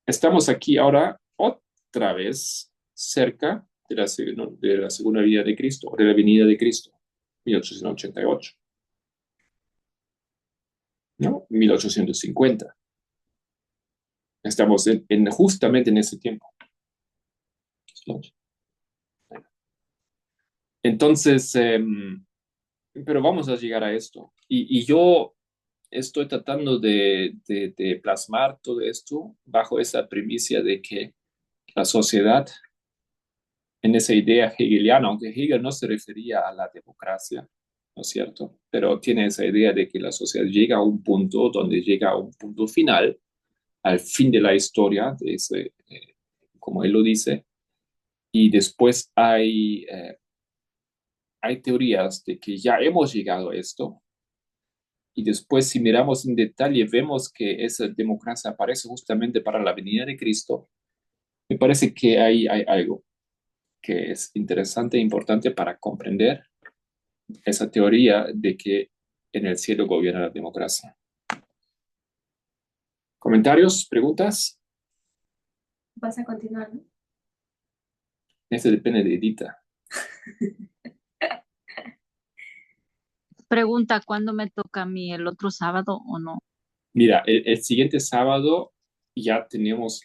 Estamos aquí ahora otra vez cerca de la segunda venida de Cristo, o de la venida de Cristo, 1888, ¿no? 1850. Estamos justamente en ese tiempo. Entonces, pero vamos a llegar a esto. Y yo estoy tratando de plasmar todo esto bajo esa premisa de que la sociedad, en esa idea hegeliana, aunque Hegel no se refería a la democracia, ¿no es cierto? Pero tiene esa idea de que la sociedad llega a un punto donde llega a un punto final, al fin de la historia, de ese, como él lo dice, y después hay teorías de que ya hemos llegado a esto, y después si miramos en detalle vemos que esa democracia aparece justamente para la venida de Cristo. Me parece que hay algo. que es interesante e importante para comprender esa teoría de que en el cielo gobierna la democracia. ¿Comentarios? ¿Preguntas? Vas a continuar, ¿no? Eso depende de Edita. Pregunta, ¿cuándo me toca a mí? ¿El otro sábado o no? Mira, el siguiente sábado ya tenemos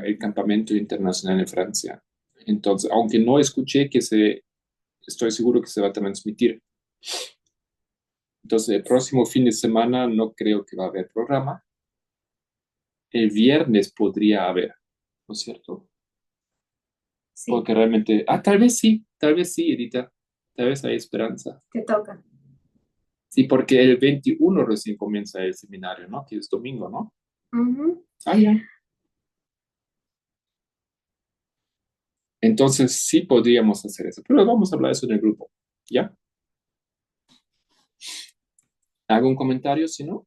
el campamento internacional en Francia. Entonces, aunque no escuché estoy seguro que se va a transmitir. Entonces, el próximo fin de semana no creo que va a haber programa. El viernes podría haber, ¿no es cierto? Sí, Porque realmente, tal vez sí, Edita, tal vez hay esperanza. te toca. Sí, porque el 21 recién comienza el seminario, ¿no? Que es domingo, ¿no? Ujú. Ya. Entonces sí podríamos hacer eso, pero vamos a hablar de eso en el grupo, ¿ya? ¿Algún comentario, si no?